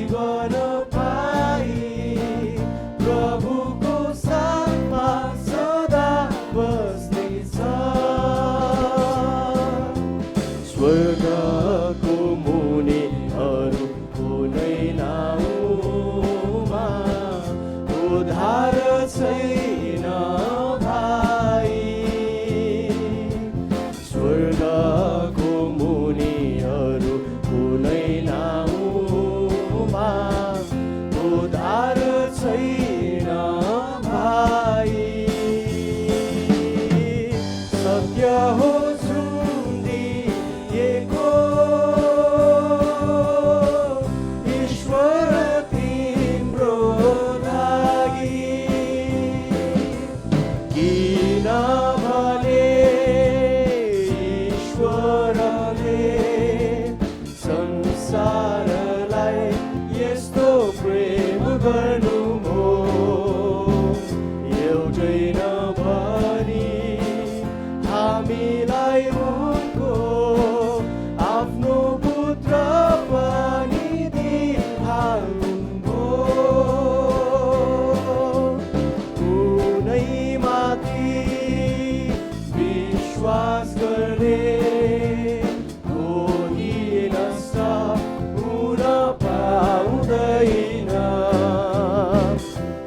जीवन पाई प्रभुको साथमा सदा बस्नेछ। स्वर्गको मुनिहरू कुनै नाउँमा उद्धार छैन भाइ। स्वर्गको मुनिहरू कुनै नाउँमा उद्धार छैन भाइ। सत्य हो जुन दिएको ईश्वर तिम्रो लागि। किनभने ईश्वरले संसारलाई यस्तो प्रेम गर्नुभयो, एउटै नभनी हामीलाई उनको आफ्नो पुत्र पनि दिइहाल्नुभयो। उनैमाथि विश्वास गर्ने कोही नष्ट हुन पाउँदैन,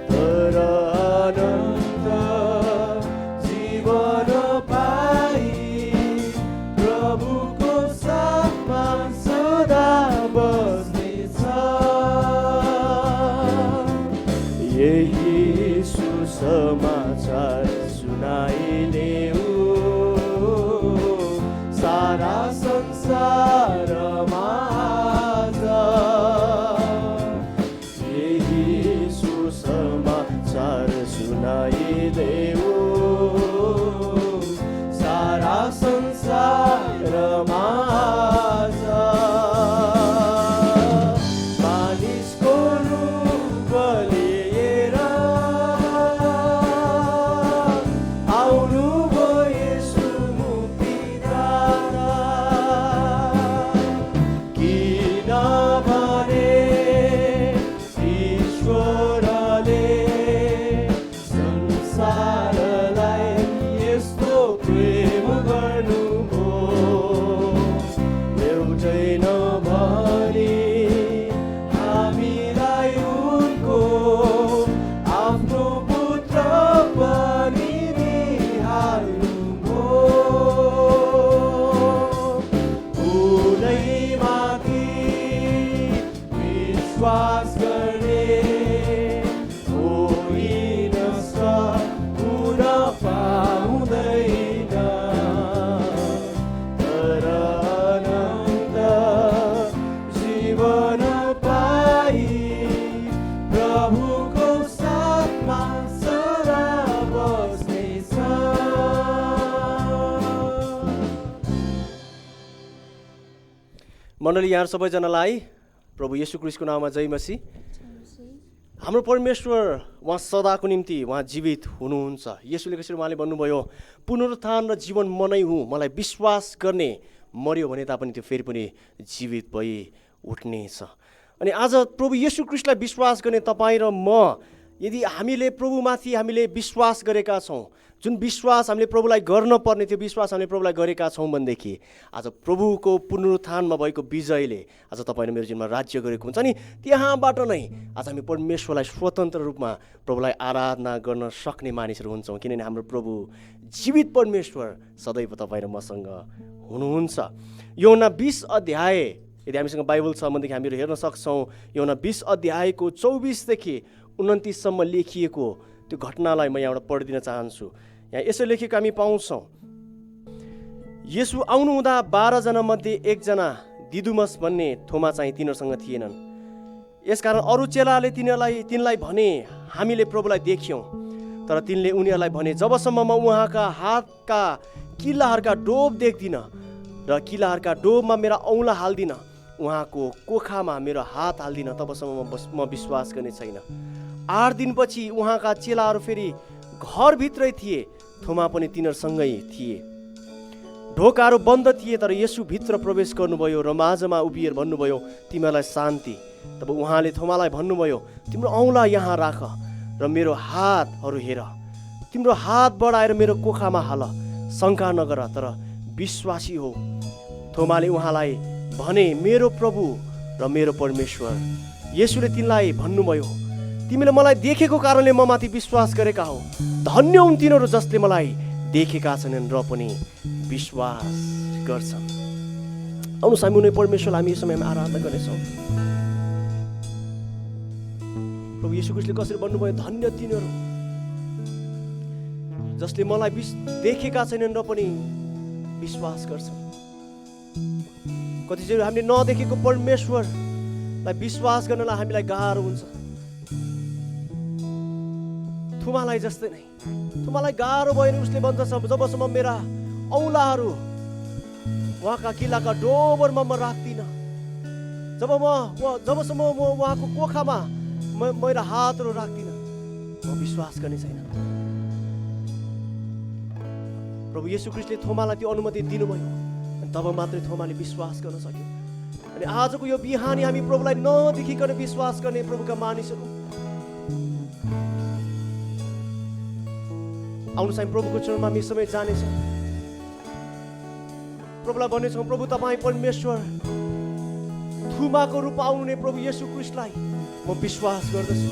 तर अनन्त जीवन पाई प्रभुको साथमा सदा बस्नेछ। यही सुसमाचार सुनाइदेऊ सारा संसारमा आज। यही सुसमाचार सुनाइदेऊ सारा संसारमा आज। मानिसको रूप लिएर आउनुभयो येशू मुक्तिदाता। किनभने ईश्वरले संसारलाई यस्तो प्रेम गर्नुभयो, एउटै नभनी हामीलाई उनको आफ्नो पुत्र पनि दिइहाल्नुभयो। उनैमाथि विश्वास गर्ने कोही नष्ट हुन पाउँदैन, तर अनन्त जीवन पाई प्रभुको साथमा सदा बस्नेछ। मण्डली यहाँ सबैजनालाई प्रभु येशू ख्रीष्टको नाममा जय मसीह। हाम्रो परमेश्वर उहाँ सदाको निम्ति उहाँ जीवित हुनुहुन्छ। येशूले कसरी उहाँले भन्नुभयो, पुनरुत्थान र जीवन म नै हुँ, मलाई विश्वास गर्ने मर्यो भने तापनि त्यो फेरि पनि जीवित भई उठ्नेछ। अनि आज प्रभु येशू ख्रीष्टलाई विश्वास गर्ने तपाईँ र म यदि हामीले प्रभुमाथि हामीले विश्वास गरेका छौँ, जुन विश्वास हामीले प्रभुलाई गर्न पर्ने त्यो विश्वास हामीले प्रभुलाई गरेका छौँ भनेदेखि आज प्रभुको पुनरुत्थानमा भएको विजयले आज तपाईँ र मेरो जीवनमा राज्य गरेको हुन्छ। अनि त्यहाँबाट नै आज हामी परमेश्वरलाई स्वतन्त्र रूपमा प्रभुलाई आराधना गर्न सक्ने मानिसहरू हुन्छौँ, किनभने हाम्रो प्रभु जीवित परमेश्वर सदैव तपाईँ र मसँग हुनुहुन्छ। यूहन्ना 20 अध्याय यदि हामीसँग बाइबल छ भनेदेखि हामीहरू हेर्न सक्छौँ। यूहन्ना 20 अध्यायको 24 देखि 29 सम्म लेखिएको त्यो घटनालाई म यहाँबाट पढिदिन चाहन्छु। यहाँ यसो लेखेको हामी पाउँछौँ, येशू आउनुहुँदा 12 जना मध्ये एकजना दिदुमस भन्ने थोमा चाहिँ तिनीहरूसँग थिएनन्। यसकारण अरू चेलाले तिनलाई भने, हामीले प्रभुलाई देख्यौँ। तर तिनले उनीहरूलाई भने, जबसम्म म उहाँका हातका किल्लाहरूका डोब देख्दिनँ र किल्लाहरूका डोबमा मेरा औँला हाल्दिनँ, उहाँको कोखामा मेरो हात हाल्दिनँ, तबसम्म म विश्वास गर्ने छैन। 8 दिनपछि उहाँका चेलाहरू फेरि घरभित्रै थिए, थोमा पनि तिनीहरूसँगै थिए। ढोकाहरू बन्द थिए, तर येशू भित्र प्रवेश गर्नुभयो र माझमा उभिएर भन्नुभयो, तिमीहरूलाई शान्ति। तब उहाँले थोमालाई भन्नुभयो, तिम्रो औँला यहाँ राख र मेरो हातहरू हेर, तिम्रो हात बढाएर मेरो कोखामा हाल, शङ्का नगर तर विश्वासी हो। थोमाले उहाँलाई भने, मेरो प्रभु र मेरो परमेश्वर। येशूले तिनलाई भन्नुभयो, तिमीले मलाई देखेको कारणले म माथि विश्वास गरेका हौ। धन्य हुन् तिनीहरू जसले मलाई देखेका छैनन् र पनि विश्वास गर्छन्। आउनुहोस् हामी उनी परमेश्वरलाई हामी यो समयमा आराधना गर्नेछौँ। प्रभु येशू ख्रीष्टले कसरी भन्नुभयो, धन्य तिनीहरू जसले मलाई देखेका छैनन् र पनि विश्वास गर्छन्। कतिचोटि हामीले नदेखेको परमेश्वरलाई विश्वास गर्नलाई हामीलाई गाह्रो हुन्छ। थुमालाई जस्तै नै थुमालाई गाह्रो भयो भने उसले भन्छ, जबसम्म मेरा औँलाहरू उहाँका किल्लाका डोबरमा म राख्दिनँ, जबसम्म म उहाँको कोखामा मेरा हातहरू राख्दिनँ, म विश्वास गर्ने छैन। प्रभु येशू ख्रीष्टले थोमालाई त्यो अनुमति दिनुभयो, अनि तब मात्रै थोमाले विश्वास गर्न सक्यो। अनि आजको यो बिहानी हामी प्रभुलाई नदेखिकन विश्वास गर्ने प्रभुका मानिसहरू, आउनुहोस् हामी प्रभुको चरणमा हामी समय जानेछौँ। प्रभुलाई भन्नेछौँ, प्रभु तपाईँ परमेश्वर थुमाको रूपमा आउने प्रभु येशू ख्रीष्टलाई म विश्वास गर्दछु।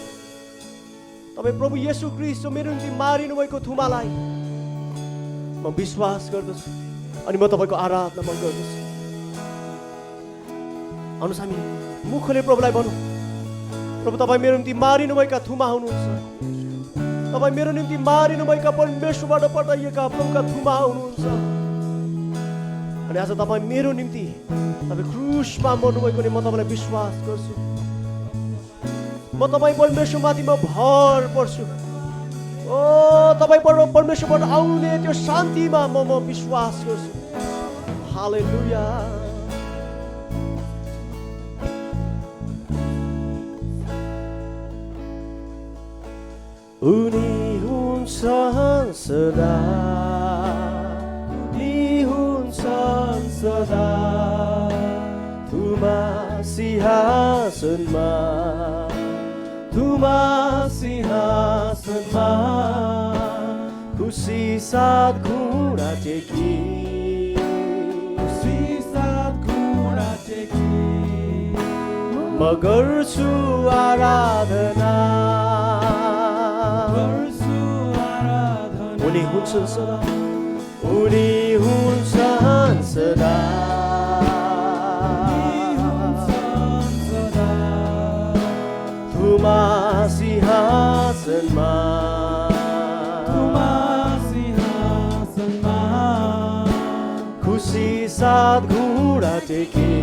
तपाईँ प्रभु येशू ख्रीष्ट जो मेरो निम्ति मारिनु भएको थुमालाई म विश्वास गर्दछु अनि म तपाईँको आराधना म गर्दछु। आउनुहोस् हामी मुखले प्रभुलाई भनौँ, प्रभु तपाईँ मेरो निम्ति मारिनु भएका थुमा हुनुहुन्छ, तपाईँ मेरो निम्ति मारिनु भएका परमेश्वरबाट पठाइएका प्रभुका थुमा हुनुहुन्छ। अनि आज तपाईँ मेरो निम्ति तपाईँ क्रुसमा मर्नुभएको नि म तपाईँलाई विश्वास गर्छु। म तपाईँ परमेश्वरमाथि म भर पर्छु। ओ तपाईँ परमेश्वरबाट आउने त्यो शान्तिमा म विश्वास गर्छु। हालेलुया। उनी हुन्छन् सदा, उनी हुन्छन् सदा, थुमा सिंहासनमा, थुमा सिंहासनमा, खुसी साथ घुँडा टेकी, खुसी साथ घुँडा टेकी, म गर्छु आराधना, उनी हुन्छन् सदा, उनी हुन्छन् सदा, थुमा सिंहासनमा, थुमा सिंहासनमा, खुसी साथ घुँडा टेके,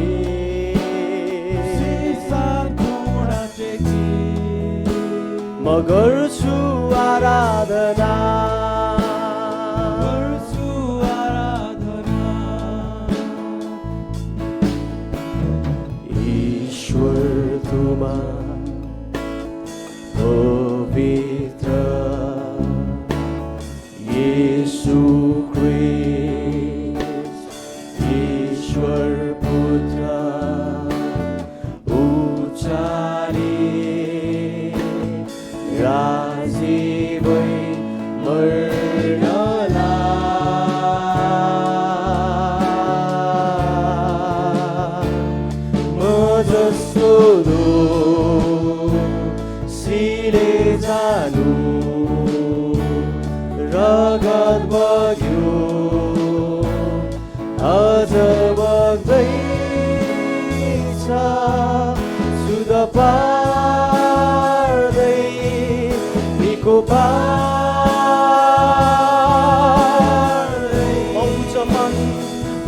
म गर्छु आराधना, गर्छु आराधना। ईश्वर तुमा पवित्र, येशू ख्रीष्ट ईश्वर पुत्र, राजी भई मर्नलाई, म जस्तो दोषीले जानु, रगत बग्यो अझ बग्दैछ, सुध पार्दै निको पार्दै,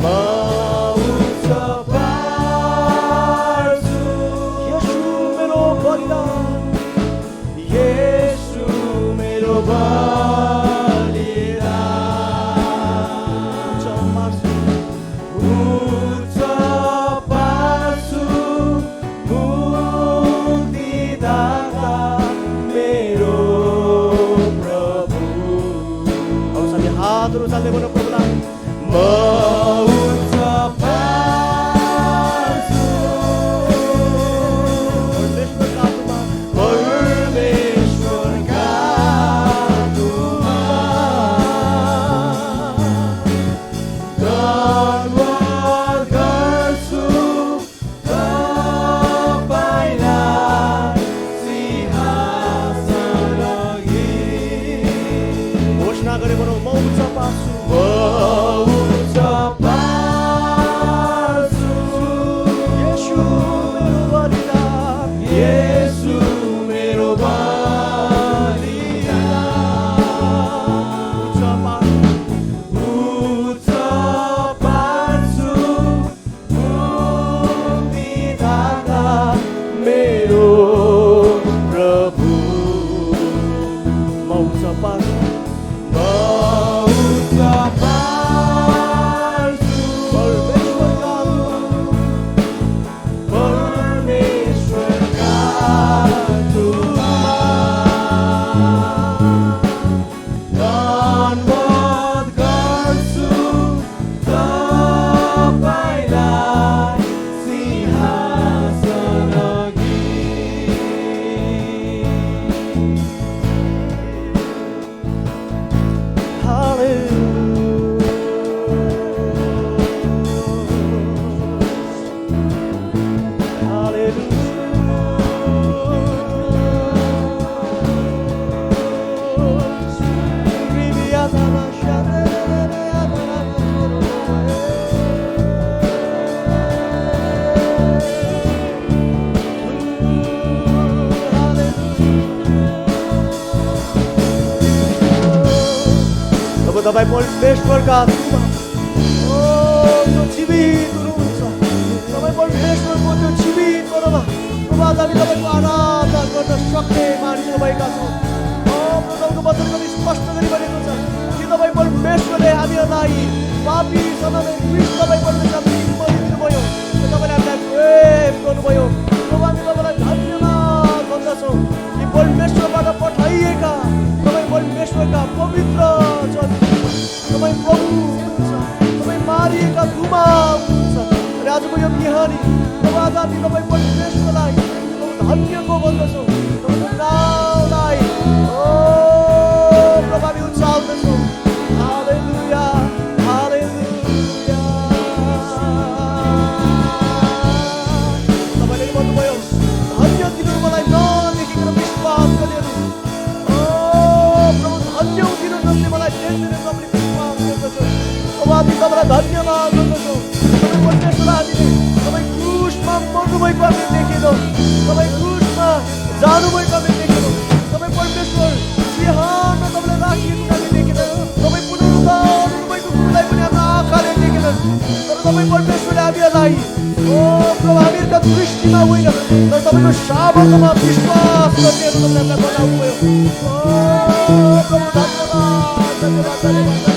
मौज पार्छु। येशू मेरो बलिदान, येशू मेरो बलिदान, उच्च पार्छु, मुक्तिदाता मेरो प्रभु। और सबै हातहरू चाल्दै बोल्नु प्रभुलाई, म उच्च पार्छु, येशू मेरो बलिदान उच्च पार्छु मुक्तिदाता मेरो प्रभु म उच्च पार्छु तपाईँ परमेश्वरका आत्मा जो जीवित हुनुहुन्छ तपाईँ परमेश्वरको त्यो जीवित मनमा प्रभु आज हामी तपाईँको आराधना गर्न सक्ने मानिस भएका छौँ। तपाईँको वचन स्पष्ट गरी भनेको छ कि तपाईँ परमेश्वरले हामीहरूलाई पापी समय तपाईँ परमेश्वरले दिनुभयो तपाईँले हामीलाई प्रेम गर्नुभयो। प्रभु हामी तपाईँलाई धन्यवाद भन्दछौँ कि परमेश्वरबाट पठाइएका तपाईँ परमेश्वरका पवित्र जन तपाईँ प्रभु हुनुहुन्छ, तपाईँ मारिएका धुमा हुनुहुन्छ। र आजको यो बिहानी प्रभु आज हामी तपाईँ परमेश्वरलाई धन्यको भन्दछौँ तपाईँको नामलाई प्रभु हामी उचाल्दछौँ। हालेलुया हालेलुया। तपाईँले भन्नुभयो धन्य दिनु मलाई नदेखिकन विश्वास गरेर प्रभु धन्य दिनु जसले मलाई देख्दैन तपाईँले हामी तपाईँलाई धन्यवाद गर्दछौँ। तपाईँ परमेश्वर हामीले तपाईँ क्रुसमा मर्नुभएको हामी देखेनौँ, तपाईँ क्रुसमा जानुभएको हामी देखेनौँ, तपाईँ परमेश्वर सिंहासनमा तपाईँलाई राखिएको हामी देखेनौँ, तपाईँ पुनरुत्थान हुनुभएको कुरोलाई पनि हाम्रो आँखाले देखेनन्। तर तपाईँ परमेश्वरले हामीहरूलाई प्रभु हामीहरूका दृष्टिमा होइन तर तपाईँको सामर्थ्यमा विश्वास गर्नेहरू तपाईँले हामीलाई बनाउनुभयो। प्रभु धन्यवाद धन्यवाद धन्यवाद।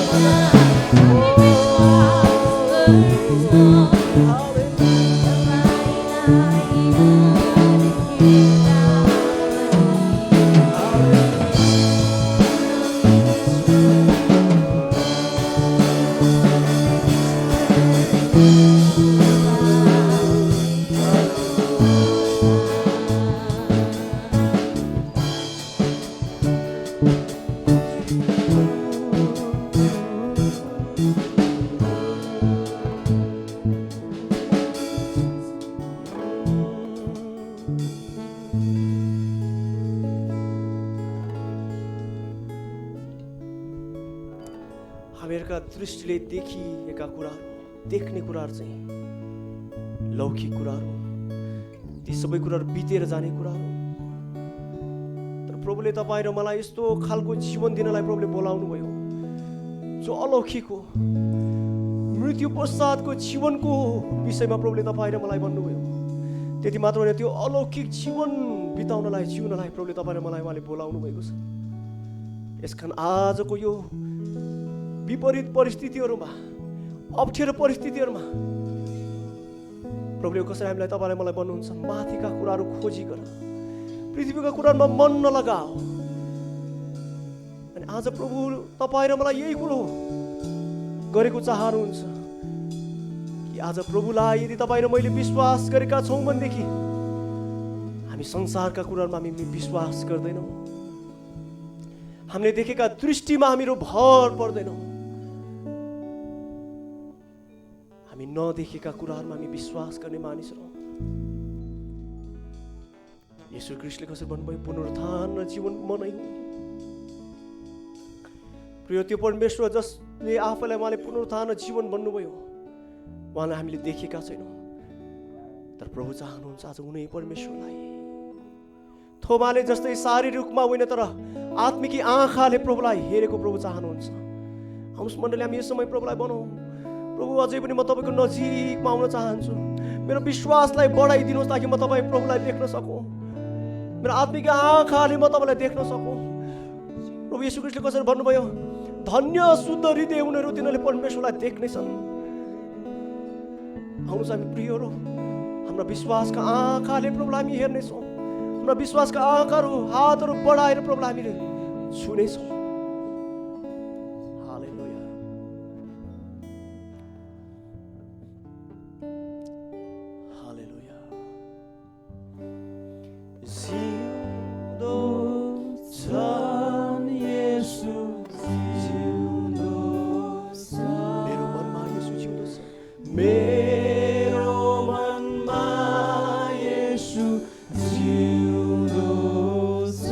हामीहरूका दृष्टिले देखिएका कुराहरू देख्ने कुराहरू चाहिँ लौकिक कुराहरू, ती सबै कुराहरू बितेर जाने कुराहरू। तर प्रभुले तपाईँ र मलाई यस्तो खालको जीवन दिनलाई प्रभुले बोलाउनु भयो जो अलौकिक हो। मृत्यु पश्चातको जीवनको विषयमा प्रभुले तपाईँ र मलाई भन्नुभयो। त्यति मात्र होइन, त्यो अलौकिक जीवन बिताउनलाई जिउनलाई प्रभुले तपाईँ र मलाई उहाँले बोलाउनु भएको छ। यसकारण आजको यो विपरीत परिस्थितिहरूमा, अप्ठ्यारो परिस्थितिहरूमा प्रभुले कसरी हामीलाई तपाईँलाई मलाई भन्नुहुन्छ, माथिका कुराहरू खोजी गर, पृथ्वीका कुराहरूमा मन नलगाओ। अनि आज प्रभु तपाईँ र मलाई यही कुरो गरेको चाहनुहुन्छ कि आज प्रभुलाई यदि तपाईँ र मैले विश्वास गरेका छौँ भनेदेखि हामी संसारका कुराहरूमा हामी विश्वास गर्दैनौँ, हामीले देखेका दृष्टिमा हामीहरू भर पर्दैनौँ, हामी नदेखेका कुराहरूमा हामी विश्वास गर्ने मानिसहरू। येशू ख्रीष्टले कसरी भन्नुभयो, पुनरुत्थान र जीवन म नै हुँ। प्रिय, त्यो परमेश्वर जसले आफैलाई उहाँले पुनरुत्थान र जीवन भन्नुभयो, उहाँलाई हामीले देखेका छैनौँ, तर प्रभु चाहनुहुन्छ आज उनी परमेश्वरलाई थोमाले जस्तै शारीरिक रूपमा होइन तर आत्मिकी आँखाले प्रभुलाई हेरेको प्रभु चाहनुहुन्छ। आउनुहोस् मण्डली हामी यस समय प्रभुलाई बनाऊ। प्रभु अझै पनि म तपाईँको नजिकमा आउन चाहन्छु। मेरो विश्वासलाई बढाइदिनुहोस् ताकि म तपाईँ प्रभुलाई देख्न सकौँ। मेरो आत्मिक आँखाले म तपाईँलाई देख्न सकौँ। प्रभु येशू ख्रीष्टले कसरी भन्नुभयो, धन्य शुद्ध हृदय उनीहरू तिनीहरूले परमेश्वरलाई देख्नेछन्। आउनुहोस् हामी प्रियहरू, हाम्रा विश्वासका आँखाले प्रभुलाई हामी हेर्नेछौँ। हाम्रा विश्वासका आँखाहरू हातहरू बढाएर प्रभुलाई हामीले छुनेछौँ। हालेलुया। हालेलुया। जिउँदो छन् येशू, जिउँदो छ। मेरो मनमा येशू जिउँदो छ। मेरो मनमा येशू जिउँदो छ।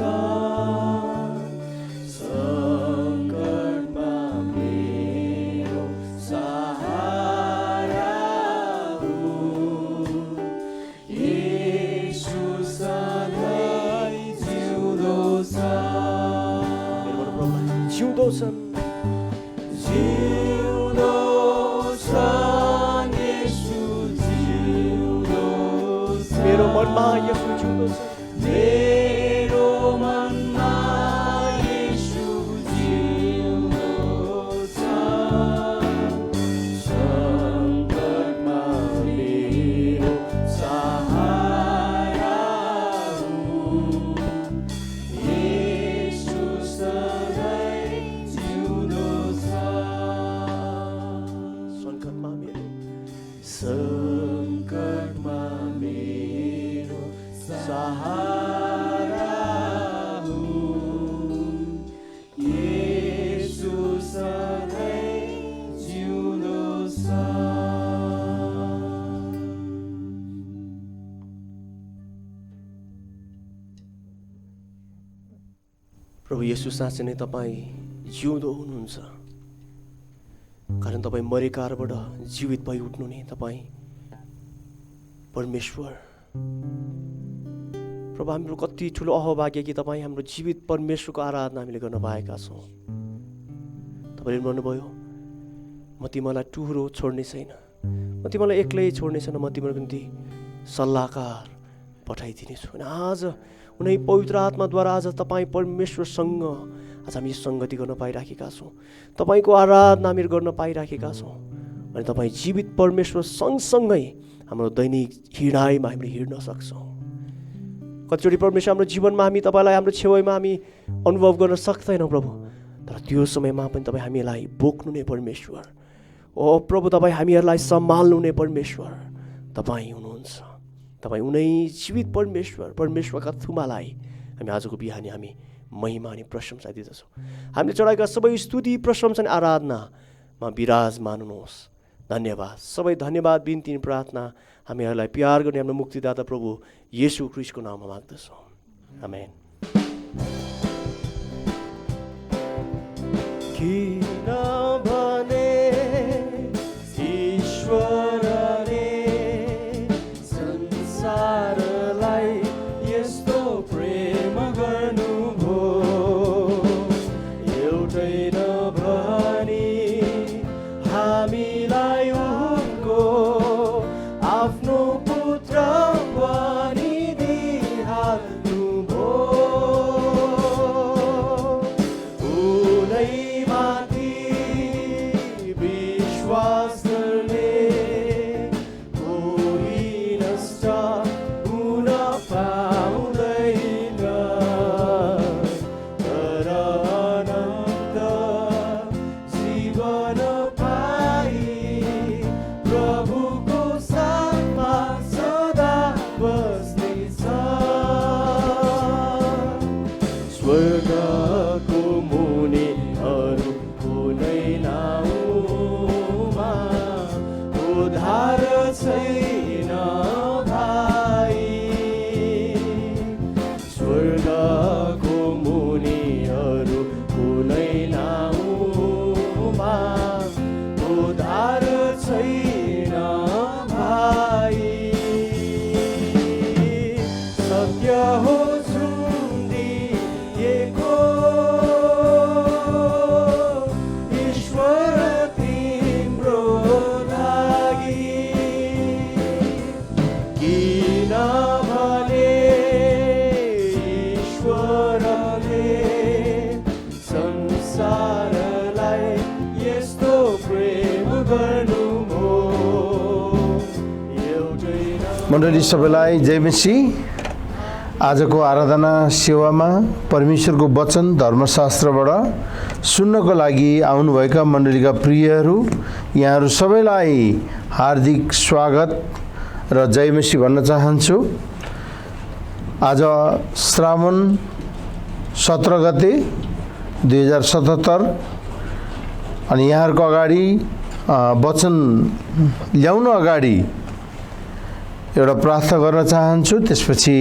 सङ्कटमा मेरो सहारा हुन्। येशू सधैँ जिउँदो छ। जिउँदो छन्, जिउँदो छन् येशू, जिउँदो छ। मेरो मनमा येशू जिउँदो छ। मेरो मनमा येशू जिउँदो छ। सङ्कटमा मेरो सहारा हुन्। येशू सधैँ जिउँदो छ। सङ्कटमा मेरो सहारा हुन्। येशू सधैँ जिउँदो छ। प्रभु येशू साँच्चै नै तपाईँ जिउँदो हुनुहुन्छ, कारण तपाईँ मरेकाबाट जीवित भई उठ्नु नि तपाईँ परमेश्वर। प्रभु हाम्रो कति ठुलो अहभाग्य कि तपाईँ हाम्रो जीवित परमेश्वरको आराधना हामीले गर्न पाएका छौँ। तपाईँले भन्नुभयो, म तिमीलाई टुहुरो छोड्ने छैन, म तिमीलाई एक्लै छोड्ने छैन, म तिम्रो निम्ति सल्लाहकार पठाइदिनेछु। अनि आज उनी पवित्र आत्माद्वारा आज तपाईँ परमेश्वरसँग आज हामी सङ्गति गर्न पाइराखेका छौँ। तपाईँको आराधना हामी गर्न पाइराखेका छौँ। अनि तपाईँ जीवित परमेश्वर सँगसँगै हाम्रो दैनिक हिँडाइमा हामीले हिँड्न सक्छौँ। कतिचोटि परमेश्वर हाम्रो जीवनमा हामी तपाईँलाई हाम्रो छेउमा हामी अनुभव गर्न सक्दैनौँ प्रभु, तर त्यो समयमा पनि तपाईँ हामीलाई बोक्नु नै परमेश्वर। ओ प्रभु, तपाईँ हामीहरूलाई सम्हाल्नु नै परमेश्वर तपाईँ हुनुहुन्छ। तपाईँ उनै जीवित परमेश्वर परमेश्वरका थुमालाई हामी आजको बिहानी हामी महिमा अनि प्रशंसा दिँदछौँ। हामीले चढाएका सबै स्तुति प्रशंसा अनि आराधनामा विराजमान हुनुहोस्। धन्यवाद, सबै धन्यवाद, बिन्ती प्रार्थना हामीहरूलाई प्यार गर्ने हाम्रो मुक्तिदाता प्रभु येशू ख्रीष्टको नाममा माग्दछौँ। आमेन। किनभने ईश्वरले संसारलाई यस्तो प्रेम गर्नुभयो, एउटै नभनी हामीलाई उनको आफ्नो पुत्र पनि दिइहाल्नुभयो। उनैमाथि विश्वास गर्ने कोही नष्ट हुन पाउँदैन, तर अनन्त जीवन पाई प्रभुको साथमा सदा बस्नेछ। स्वर्गको मुनिहरू कुनै नाउँमा उद्धार छैन भाइ। स्वर्गको मुनिहरू कुनै नाउँमा उद्धार छैन भाइ। सत्य हो मण्डली सबैलाई जय मसीह। आजको आराधना सेवामा परमेश्वरको वचन धर्मशास्त्रबाट सुन्नको लागि आउनुभएका मण्डलीका प्रियहरू, यहाँहरू सबैलाई हार्दिक स्वागत र जय मसीह भन्न चाहन्छु। आज श्रावण 17 गते 2077 अनि यहाँहरूको अगाडि वचन ल्याउन अगाडि एउटा प्रार्थना गर्न चाहन्छु। त्यसपछि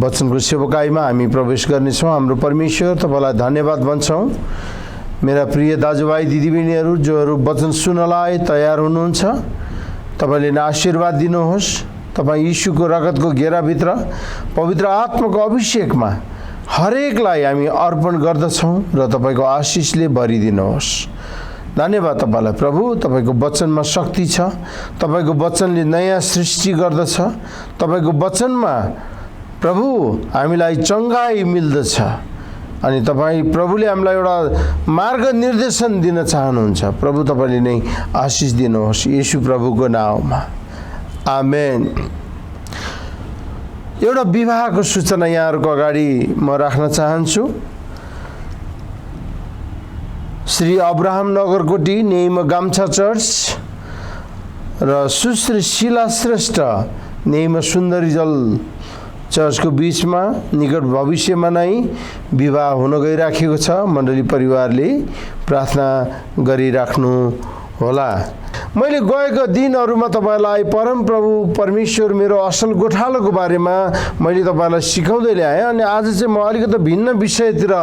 वचनको सेवकाईमा हामी प्रवेश गर्नेछौँ। हाम्रो परमेश्वर, तपाईँलाई धन्यवाद भन्छौँ। मेरा प्रिय दाजुभाइ दिदीबहिनीहरू जोहरू वचन सुन्नलाई तयार हुनुहुन्छ, तपाईँले आशीर्वाद दिनुहोस्। तपाईँ यीशुको रगतको घेराभित्र पवित्र आत्माको अभिषेकमा हरेकलाई हामी अर्पण गर्दछौँ र तपाईँको आशिषले भरिदिनुहोस्। धन्यवाद तपाईँलाई प्रभु। तपाईँको वचनमा शक्ति छ, तपाईँको वचनले नयाँ सृष्टि गर्दछ, तपाईँको वचनमा प्रभु हामीलाई चङ्गाई मिल्दछ अनि तपाईँ प्रभुले हामीलाई एउटा मार्ग निर्देशन दिन चाहनुहुन्छ। प्रभु तपाईँले नै आशिष दिनुहोस् येशू प्रभुको नाममा, आमेन। एउटा विवाहको सूचना यहाँहरूको अगाडि म राख्न चाहन्छु। श्री अब्राहम नगरकोटी नेम गाम्छा चर्च र सुश्री शीला श्रेष्ठ नेम सुन्दरीजल चर्चको बिचमा निकट भविष्यमा नै विवाह हुन गइराखेको छ। मण्डली परिवारले प्रार्थना गरिराख्नु होला। मैले गएको दिनहरूमा तपाईँलाई परमप्रभु परमेश्वर मेरो असल गोठालोको बारेमा मैले तपाईँलाई सिकाउँदै ल्याएँ अनि आज चाहिँ म अलिकति भिन्न विषयतिर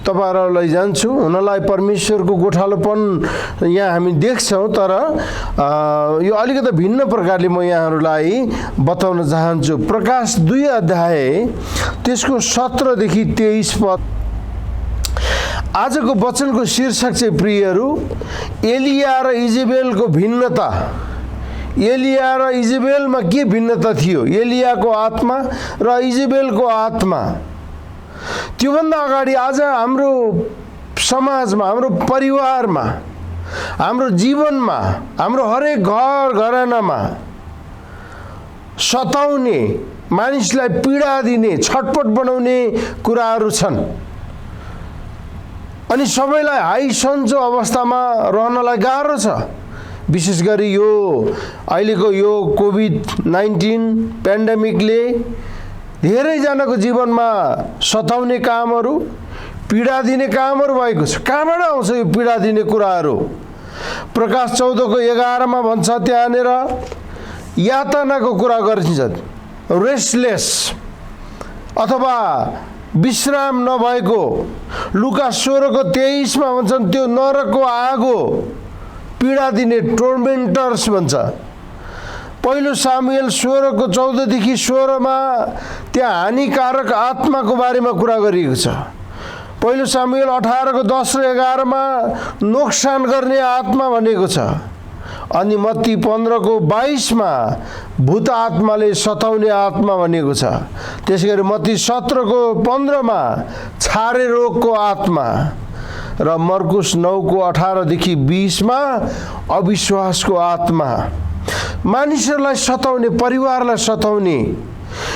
तपाईँहरूलाई लैजान्छु। हुनलाई परमेश्वरको गोठालोपन यहाँ हामी देख्छौँ, तर यो अलिकति भिन्न प्रकारले म यहाँहरूलाई बताउन चाहन्छु। प्रकाश 2 अध्याय त्यसको 17 देखि 23 पद। आजको वचनको शीर्षक चाहिँ प्रियहरू, एलिया र इजेबेलको भिन्नता। एलिया र इजेबेलमा के भिन्नता थियो? एलियाको आत्मा र इजेबेलको आत्मा। त्योभन्दा अगाडि आज हाम्रो समाजमा, हाम्रो परिवारमा, हाम्रो जीवनमा, हाम्रो हरेक घर घरानामा सताउने, मानिसलाई पीडा दिने, छटपट बनाउने कुराहरू छन् अनि सबैलाई हाई सन्चो अवस्थामा रहनलाई गाह्रो छ। विशेष गरी यो अहिलेको यो कोभिड-19 पेन्डेमिकले धेरैजनाको जीवनमा सताउने कामहरू, पीडा दिने कामहरू भएको छ। कहाँबाट आउँछ यो पीडा दिने कुराहरू? प्रकाश 14 को 11 मा भन्छ, त्यहाँनिर यातनाको कुरा गरिन्छ, रेस्टलेस अथवा विश्राम नभएको। लुका 16 को 23 मा भन्छन् त्यो नरकको आगो, पीडा दिने, टोर्मेन्टर्स भन्छ। पहिलो सामुएल 16 को 14 देखि 16 मा त्यहाँ हानिकारक आत्माको बारेमा कुरा गरिएको छ। पहिलो सामुएल 18 को 10 र 11 मा नोक्सान गर्ने आत्मा भनेको छ। अनि मत्ती 15 को 22 मा भूत आत्माले सताउने आत्मा भनेको छ। त्यसैगरी मत्ती 17 को 15 मा छारे रोगको आत्मा र मर्कुस 9 को 18 देखि 20 मा अविश्वासको आत्मा। मानिसहरूलाई सताउने, परिवारलाई सताउने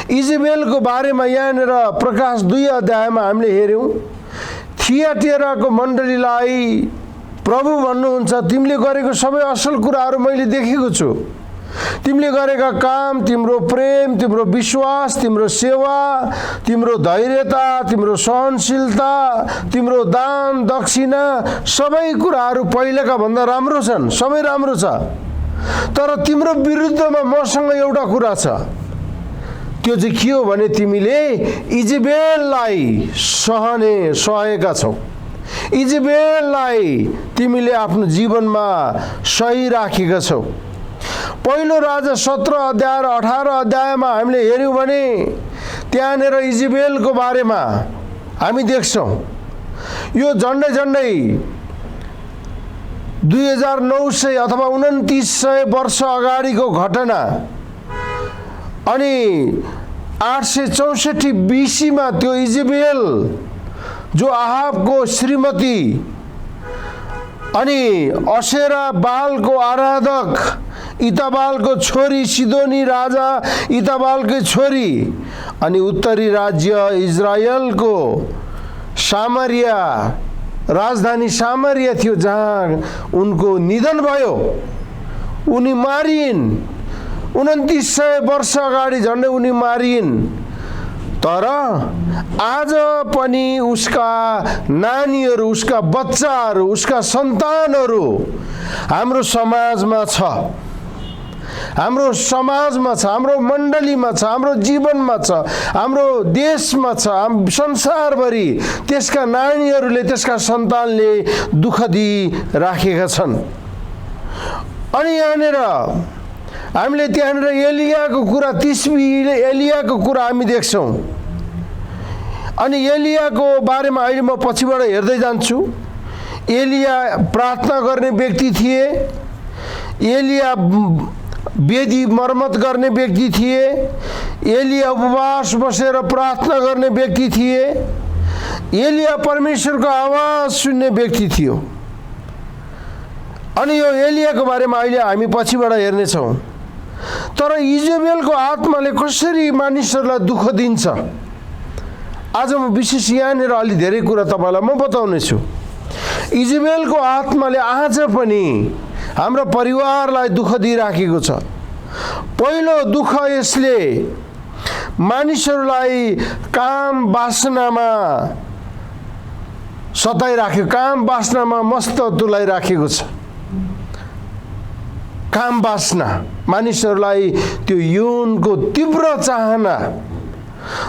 इजेबेलको बारेमा यहाँनिर प्रकाश 2 अध्यायमा हामीले हेर्यौँ। थियाटिराको मण्डलीलाई प्रभु भन्नुहुन्छ, तिमीले गरेको सबै असल कुराहरू मैले देखेको छु। तिमीले गरेका काम, तिम्रो प्रेम, तिम्रो विश्वास, तिम्रो सेवा, तिम्रो धैर्यता, तिम्रो सहनशीलता, तिम्रो दान दक्षिणा, सबै कुराहरू पहिलेका भन्दा राम्रो छन्, सबै राम्रो छ। तर तिम्रो विरुद्धमा मसँग एउटा कुरा छ। त्यो चाहिँ के हो भने तिमीले इजेबेललाई सहेका छौ। इजेबेललाई तिमीले आफ्नो जीवनमा सही राखेका छौ। पहिलो राजा 17 अध्याय र 18 अध्यायमा हामीले हेर्यौँ भने त्यहाँनिर इजेबेलको बारेमा हामी देख्छौँ। यो झन्डै 2900 अथवा 2900 वर्ष अगाडिको घटना। अनि 864 BC मा त्यो इजेबेल जो आहाबको श्रीमती अनि अशेरा बालको आराधक इताबालको छोरी सिदोनी राजा इताबालकै छोरी, अनि उत्तरी राज्य इजरायलको सामरिया, राजधानी सामरिया थियो जहाँ उनको निधन भयो। उनी मारिन्, 2900 वर्ष अगाडि झन्डै उनी मारिन्। तर आज पनि उसका नानीहरू, उसका बच्चाहरू, उसका सन्तानहरू हाम्रो समाजमा छ, हाम्रो समाजमा छ, हाम्रो मण्डलीमा छ, हाम्रो जीवनमा छ, हाम्रो देशमा छ, संसारभरि त्यसका नानीहरूले, त्यसका सन्तानले दुःख दिइराखेका छन्। अनि यहाँनिर हामीले त्यहाँनिर एलियाको कुरा, तिस्बी एलियाको कुरा हामी देख्छौँ। अनि एलियाको बारेमा अहिले म पछिबाट हेर्दै जान्छु। एलिया प्रार्थना गर्ने व्यक्ति थिए, एलिया वेदी मर्मत गर्ने व्यक्ति थिए, एलिया उपवास बसेर प्रार्थना गर्ने व्यक्ति थिए, एलिया परमेश्वरको आवाज सुन्ने व्यक्ति थियो। अनि यो एलियाको बारेमा अहिले हामी पछिबाट हेर्नेछौँ। तर इजेबेलको आत्माले कसरी मानिसहरूलाई दुःख दिन्छ, आज म विशेष यहाँनिर अलि धेरै कुरा तपाईँलाई म बताउने छु। इजेबेलको आत्माले आज पनि हाम्रो परिवारलाई दुःख दिइराखेको छ। पहिलो दुःख यसले मानिसहरूलाई काम वासनामा सताइराख्यो, काम वासनामा मस्त तुलाइराखेको छ। काम वासना मानिसहरूलाई त्यो यौनको तीव्र चाहना।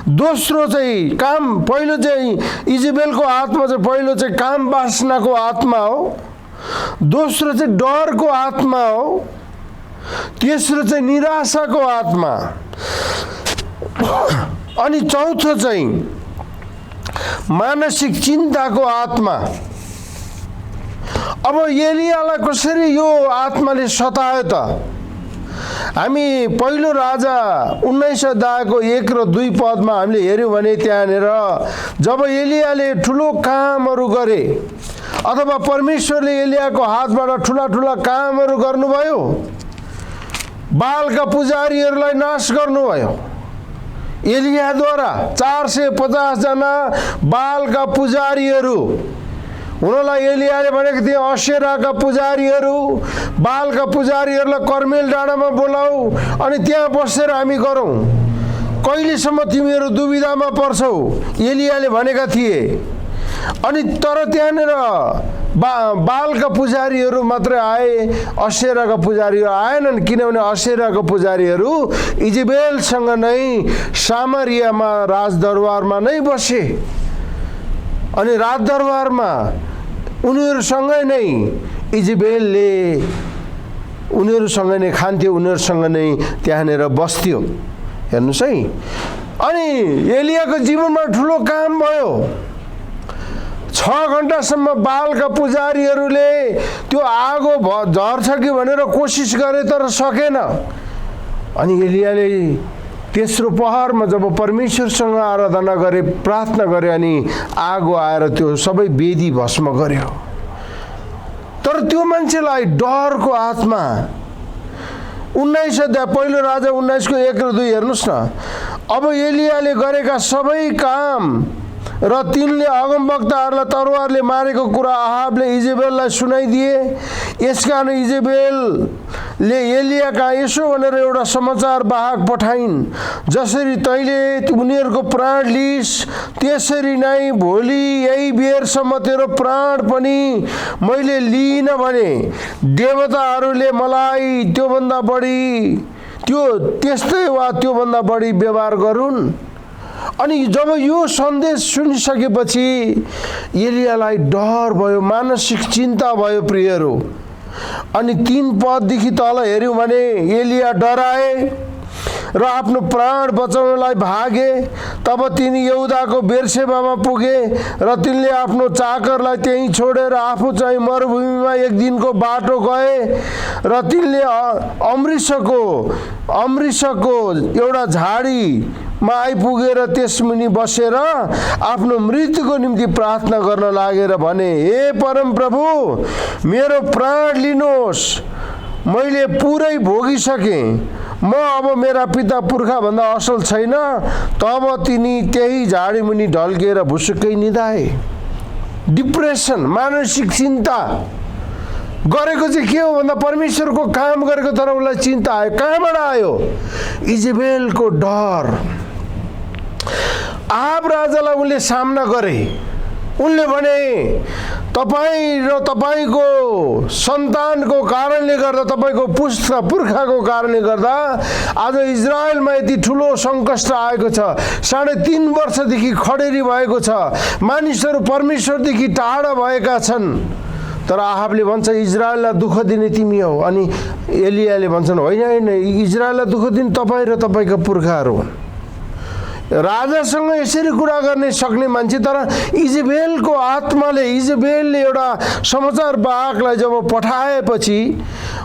दोस्रो चाहिँ काम, पहिलो चाहिँ इजेबेलको आत्मा चाहिँ पहिलो चाहिँ काम वासनाको आत्मा हो, दोस्रो चाहिँ डरको आत्मा हो, तेस्रो चाहिँ निराशाको आत्मा, अनि चौथो चाहिँ मानसिक चिन्ताको आत्मा। अब एलियालाई कसरी यो आत्माले सतायो त? हामी पहिलो राजा 19 अध्यायको 1 र 2 पदमा हामीले हेऱ्यौँ भने त्यहाँनिर जब एलियाले ठुलो कामहरू गरे अथवा परमेश्वरले एलियाको हातबाट ठुला ठुला कामहरू गर्नुभयो, बालका पुजारीहरूलाई नाश गर्नुभयो एलियाद्वारा। 450 जना बालका पुजारीहरू, उनीहरूलाई एलियाले भनेको थिए अशेराका पुजारीहरू, बालका पुजारीहरूलाई कर्मेल डाँडामा बोलाऊ अनि त्यहाँ बसेर हामी गरौँ, कहिलेसम्म तिमीहरू दुविधामा पर्छौ, एलियाले भनेका थिए। अनि तर त्यहाँनिर बालका पुजारीहरू मात्रै आए, अशेराका पुजारीहरू आएनन्, किनभने अशेराका पुजारीहरू इजेबेलसँग नै सामरियामा राजदरबारमा नै बसे। अनि राजदरबारमा उनीहरूसँगै नै इजेबेलले उनीहरूसँग नै खान्थ्यो, उनीहरूसँग नै त्यहाँनिर बस्थ्यो। हेर्नुहोस् है। अनि एलियाको जीवनमा ठुलो काम भयो। 6 घण्टासम्म बालका पुजारीहरूले त्यो आगो झर्छ कि भनेर कोसिस गरे तर सकेन। अनि एलियाले तेस्रो पहरमा जब परमेश्वरसँग आराधना गरे, प्रार्थना गरे, अनि आगो आएर त्यो सबै वेदी भस्म गर्यो। तर त्यो मान्छेलाई डरको आत्मा, 19 अध्याय पहिलो राजा 19 को 1 र 2 हेर्नुहोस् न। अब एलियाले गरेका सबै काम र तिनले अगमवक्ताहरूलाई तरवारले मारेको कुरा अहाबले इजेबेललाई सुनाइदिए। यसकारण इजेबेलले एलिया कहाँ यसो भनेर एउटा समाचार वाहक पठाइन्, जसरी तैँले उनीहरूको प्राण लिइस् त्यसरी नै भोलि यही बेरसम्म तेरो प्राण पनि मैले लिइन भने देवताहरूले मलाई त्योभन्दा बढी त्यस्तै वा त्योभन्दा बढी व्यवहार गरून्। अनि जब यो सन्देश सुनिसकेपछि एलियालाई डर भयो, मानसिक चिन्ता भयो प्रियहरू। अनि 3 पददेखि तल हेऱ्यौँ भने एलिया डराए र आफ्नो प्राण बचाउनलाई भागे। तब तिनी यहुदाको बेर्सेबामा पुगे र तिनले आफ्नो चाकरलाई त्यहीँ छोडेर आफू चाहिँ मरुभूमिमा 1 दिनको बाटो गए र तिनले अमृषको एउटा झाडीमा आइपुगेर त्यसमुनि बसेर आफ्नो मृत्युको निम्ति प्रार्थना गर्न लागेर भने, हे परम प्रभु, मेरो प्राण लिनुहोस्, मैले पुरै भोगिसकेँ, म अब मेरा पिता पुर्खाभन्दा असल छैन। तब तिनी त्यही झाडीमुनि ढल्केर भुसुक्कै निधाए। डिप्रेसन, मानसिक चिन्ता गरेको चाहिँ के हो भन्दा परमेश्वरको काम गरेको तर उसलाई चिन्ता आयो। कहाँबाट आयो? इजेबेलको डर। आहाब राजालाई उनले सामना गरे। उनले भने तपाईँ र तपाईँको सन्तानको कारणले गर्दा, तपाईँको पुर्खाको कारणले गर्दा आज इजरायलमा यति ठुलो सङ्कष्ट आएको छ। 3.5 वर्षदेखि खडेरी भएको छ। मानिसहरू परमेश्वरदेखि टाढा भएका छन्। तर आहाबले भन्छ इजरायललाई दुःख दिने तिमी हो। अनि एलियाले भन्छन् होइन होइन, इजरायललाई दुःख दिने तपाईँ र तपाईँका पुर्खाहरू हुन्। राजासँग यसरी कुरा गर्ने सक्ने मान्छे, तर इजेबेलको आत्माले, इजेबेलले एउटा समाचार वाहकलाई जब पठाएपछि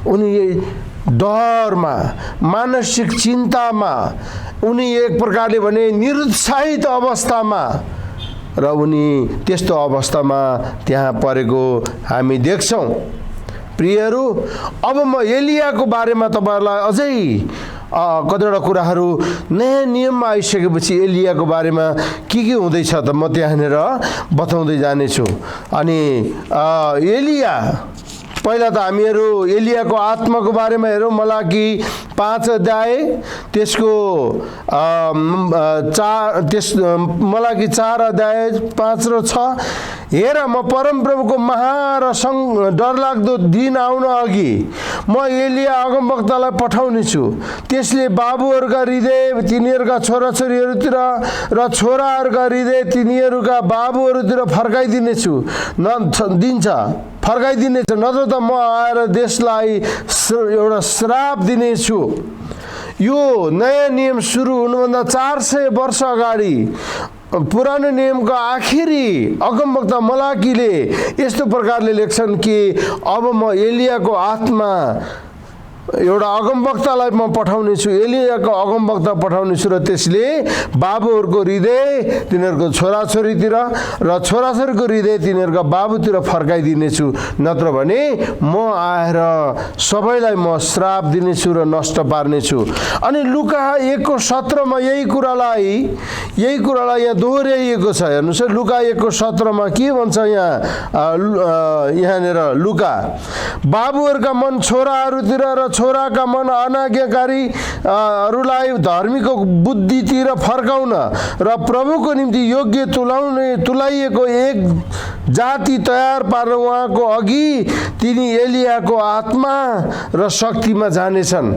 उनी डरमा, मानसिक चिन्तामा, उनी एक प्रकारले भने निरुत्साहित अवस्थामा र उनी त्यस्तो अवस्थामा त्यहाँ परेको हामी देख्छौँ। प्रियहरू, अब म एलियाको बारेमा तपाईँहरूलाई अझै कतिवटा कुराहरू नयाँ नियममा आइसकेपछि एलियाको बारेमा के हुँदैछ त म त्यहाँनिर बताउँदै जानेछु। अनि एलिया, पहिला त हामीहरू एलियाको आत्माको बारेमा हेरौँ। मलाकी 5 अध्याय त्यसको मलाकी 4 अध्याय 5 र 6। हेर, म परमप्रभुको महा र डरलाग्दो दिन आउन अघि म एलिया अगमवक्तालाई पठाउने छु। त्यसले बाबुहरूका हृदय तिनीहरूका छोराछोरीहरूतिर र छोराहरूका हृदय तिनीहरूका बाबुहरूतिर फर्काइदिनेछ, नत्र त म आएर देशलाई एउटा श्राप दिनेछु। यो नयाँ नियम सुरु हुनुभन्दा 400 वर्ष अगाडि पुरानो नियमको आखिरी अगमवक्ता मलाकीले यस्तो प्रकारले लेख्छन् कि अब म एलियाको आत्मा एउटा अगमवक्तालाई म पठाउने छु, एलियाको अगमवक्ता पठाउने छु, र त्यसले बाबुहरूको हृदय तिनीहरूको छोराछोरीतिर र छोराछोरीको हृदय तिनीहरूका बाबुतिर फर्काइदिनेछु, नत्र भने म आएर सबैलाई म श्राप दिनेछु र नष्ट पार्नेछु। अनि लुका 1:17 यही कुरालाई यहाँ दोहोऱ्याइएको छ। हेर्नुहोस्, लुका 1:17 के भन्छ यहाँनिर लुका, बाबुहरूका मन छोराहरूतिर र छोराका मन अनाज्ञाकारीहरूलाई धार्मिकको बुद्धितिर फर्काउन र प्रभुको निम्ति योग्य तुलाइएको एक जाति तयार पार्न उहाँको अघि तिनी एलियाको आत्मा र शक्तिमा जानेछन्।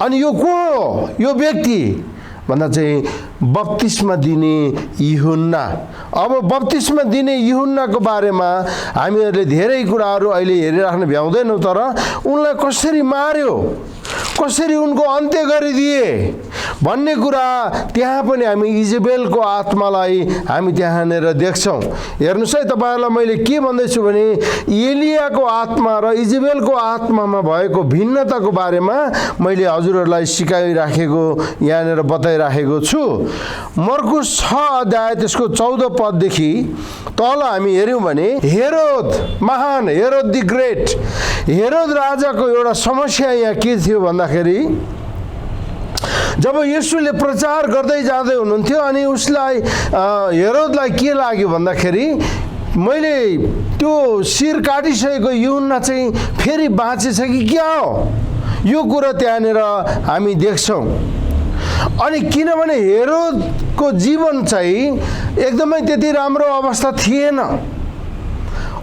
अनि यो को हो? यो व्यक्ति भन्दा चाहिँ बप्तिस्मा दिने यूहन्ना। अब बप्तिस्मा दिने यूहन्नाको बारेमा हामीहरूले धेरै कुराहरू अहिले हेरिराख्न भ्याउँदैनौँ, तर उनलाई कसरी मार्यो, कसरी उनको अन्त्य गरिदिए भन्ने कुरा त्यहाँ पनि हामी इजेबेलको आत्मालाई हामी त्यहाँनिर देख्छौँ। हेर्नुहोस् है, तपाईँहरूलाई मैले के भन्दैछु भने एलियाको आत्मा र इजेबेलको आत्मामा भएको भिन्नताको बारेमा मैले हजुरहरूलाई सिकाइराखेको यहाँनिर बताइराखेको छु। मर्कुस 6 अध्याय त्यसको 14 पददेखि तल हामी हेऱ्यौँ भने हेरोद महान, हेरोद द ग्रेट, हेरोद राजाको एउटा समस्या यहाँ के थियो भन्दाखेरि जब येशूले प्रचार गर्दै जाँदै हुनुहुन्थ्यो अनि उसलाई हेरोदलाई के लाग्यो भन्दाखेरि मैले त्यो शिर काटिसकेको यूहन्ना चाहिँ फेरि बाँचेछ कि क्या हो, यो कुरा त्यहाँनिर हामी देख्छौँ। अनि किनभने हेरोदको जीवन चाहिँ एकदमै त्यति राम्रो अवस्था थिएन।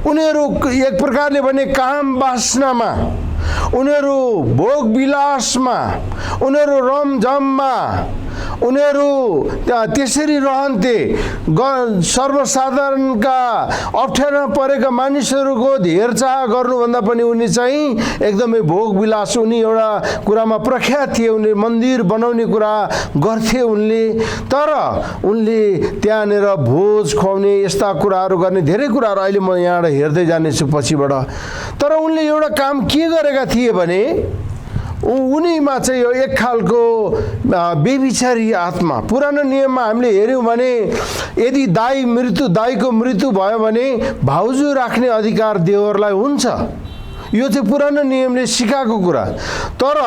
उनीहरू एक प्रकारले भने काम वासनामा, उनीहरू भोग विलासमा, उनीहरू रमझममा उनीहरू त्यसरी रहन्थे। सर्वसाधारणका अप्ठ्यारो परेका मानिसहरूको हेरचाह गर्नुभन्दा पनि उनी चाहिँ एकदमै भोग विलास, उनी एउटा कुरामा प्रख्यात थिए, उनले मन्दिर बनाउने कुरा गर्थे उनले। तर उनले त्यहाँनिर भोज खुवाउने यस्ता कुराहरू गर्ने धेरै कुराहरू अहिले म यहाँबाट हेर्दै जानेछु पछिबाट। तर उनले एउटा काम के गरेका थिए भने उनीमा चाहिँ यो एक खालको बेविचारी आत्मा। पुरानो नियममा हामीले हेऱ्यौँ भने यदि दाईको मृत्यु भयो भने भाउजू राख्ने अधिकार देवरलाई हुन्छ। यो चाहिँ पुरानो नियमले सिकाएको कुरा। तर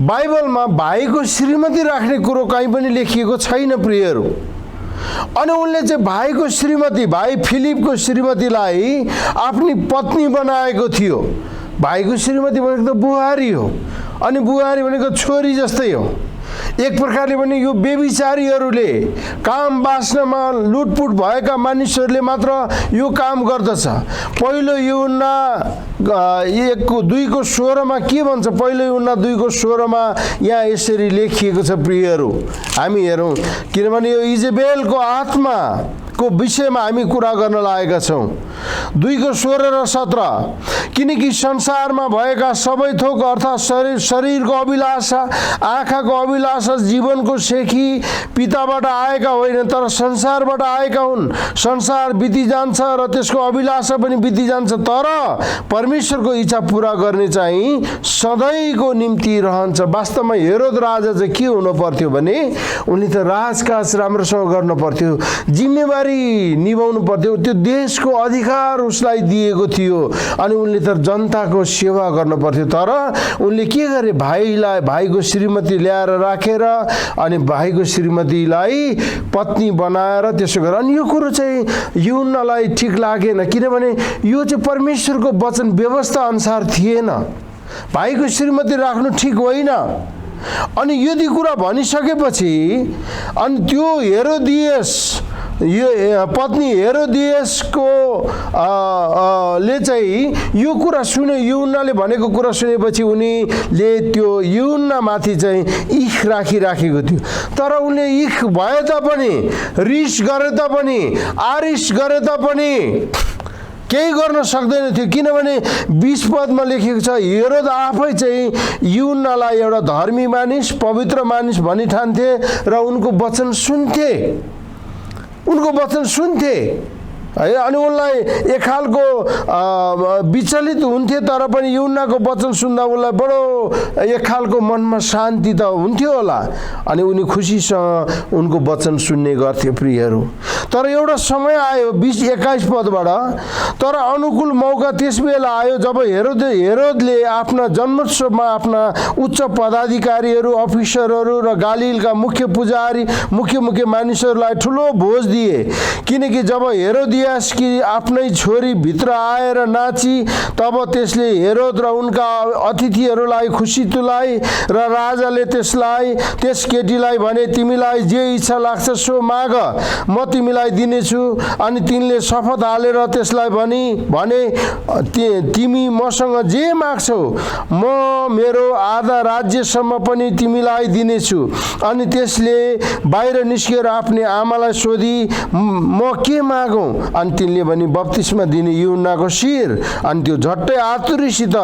बाइबलमा भाइको श्रीमती राख्ने कुरो कहीँ पनि लेखिएको छैन प्रियहरू। अनि उनले चाहिँ भाइको श्रीमती, भाइ फिलिपको श्रीमतीलाई आफ्नी पत्नी बनाएको थियो। भाइको श्रीमती भनेको त बुहारी हो, अनि बुहारी भनेको छोरी जस्तै हो। एक प्रकारले भने यो बेबिचारीहरूले, काम बाँच्नमा लुटपुट भएका मानिसहरूले मात्र यो काम गर्दछ। पहिलो यूहन्ना 1:2 के भन्छ? पहिलो यूहन्ना 2:16 यहाँ यसरी लेखिएको छ प्रियहरू, हामी हेरौँ। किनभने यो इजेबेलको आत्माको विषयमा हामी कुरा गर्न लागेका छौँ। 2:16 र 17, किनकि संसारमा भएका सबै थोक अर्थात् शरीरको अभिलाषा, आँखाको अभिलाषा, जीवनको सेखी पिताबाट आएका होइन तर संसारबाट आएका हुन्। संसार बिति जान्छ र त्यसको अभिलाषा पनि बिति जान्छ, तर परमेश्वरको इच्छा पुरा गर्ने चाहिँ सधैँको निम्ति रहन्छ। वास्तवमा हेरोद राजा चाहिँ के हुनु पर्थ्यो भने उनले त राजकाज राम्रोसँग गर्नु पर्थ्यो, जिम्मेवारी निभाउनु पर्थ्यो, त्यो देशको अधिकार उसलाई दिएको थियो, अनि उनले त जनताको सेवा गर्नु पर्थ्यो। तर उनले के गरे? भाइको श्रीमती ल्याएर राखेर अनि भाइको श्रीमतीलाई पत्नी बनाएर त्यसो गरेर। अनि यो कुरो चाहिँ यूहन्नालाई ठिक लागेन, किनभने यो चाहिँ परमेश्वरको वचन व्यवस्था अनुसार थिएन। भाइको श्रीमती राख्नु ठिक होइन। अनि यदि कुरा भनिसकेपछि अनि त्यो हेरोदियस, यो पत्नी हेरोदियसको ले चाहिँ यो कुरा सुने, यूहन्नाले भनेको कुरा सुनेपछि उनीले त्यो यूहन्नामाथि चाहिँ इख राखिराखेको थियो। तर उनले इख भए तापनि, रिस गरे तापनि, आरिस गरे तापनि केही गर्न सक्दैन थियो, किनभने 20 पदमा लेखेको छ हेरोद आफै चाहिँ यूहन्नालाई एउटा धर्मी मानिस, पवित्र मानिस भनी ठान्थे र उनको वचन सुन्थे, है। अनि उनलाई एक खालको विचलित हुन्थे, तर पनि यूहन्नाको वचन सुन्दा उनलाई बडो एक खालको मनमा शान्ति त हुन्थ्यो होला, अनि उनी खुसीसँग उनको वचन सुन्ने गर्थे प्रियहरू। तर एउटा समय आयो 20-21 पदबाट, तर अनुकूल मौका त्यस बेला आयो जब हेरोदले आफ्ना जन्मोत्सवमा आफ्ना उच्च पदाधिकारीहरू, अफिसरहरू र गालिलका मुख्य पुजारी, मुख्य मानिसहरूलाई ठुलो भोज दिए। किनकि जब हेरोदियास कि आफ्नै छोरी भित्र आएर नाची, तब त्यसले हेरोद र उनका अतिथिहरूलाई खुसी तुलाए र राजाले त्यस केटीलाई भने, तिमीलाई जे इच्छा लाग्छ सो माग, म तिमीलाई दिनेछु। अनि तिनले शपथ हालेर त्यसलाई भने तिमी मसँग जे माग्छौ म मेरो आधा राज्यसम्म पनि तिमीलाई दिनेछु। अनि त्यसले बाहिर निस्केर आफ्नी आमालाई सोधी, म के मागौँ? अनि तिनले भने बप्तिस्मा दिने यूहन्नाको शिर। अनि त्यो झट्टै आतुरीसित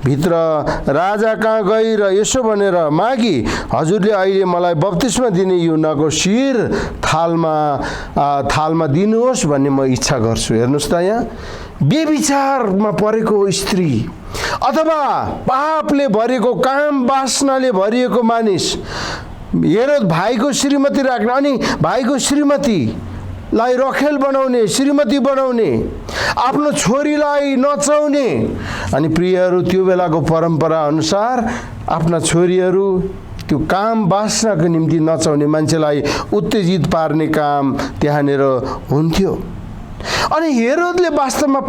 भित्र राजा कहाँ गई र यसो भनेर मागी, हजुरले अहिले मलाई बप्तिस्मा दिने यूहन्नाको शिर थालमा दिनुहोस् भन्ने म इच्छा गर्छु। हेर्नुहोस् त, यहाँ बेविचारमा परेको स्त्री अथवा पापले भरिएको, काम वासनाले भरिएको मानिस हेरोद भाइको श्रीमती राख्ने, अनि भाइको श्रीमतीलाई रखेल बनाउने, श्रीमती बनाउने, आफ्नो छोरीलाई नचाउने। अनि प्रियहरू, त्यो बेलाको परम्परा अनुसार आफ्ना छोरीहरू त्यो काम वासनाको निम्ति नचाउने, मान्छेलाई उत्तेजित पार्ने काम त्यहाँनिर हुन्थ्यो। अनि हेरोदले वास्तवमा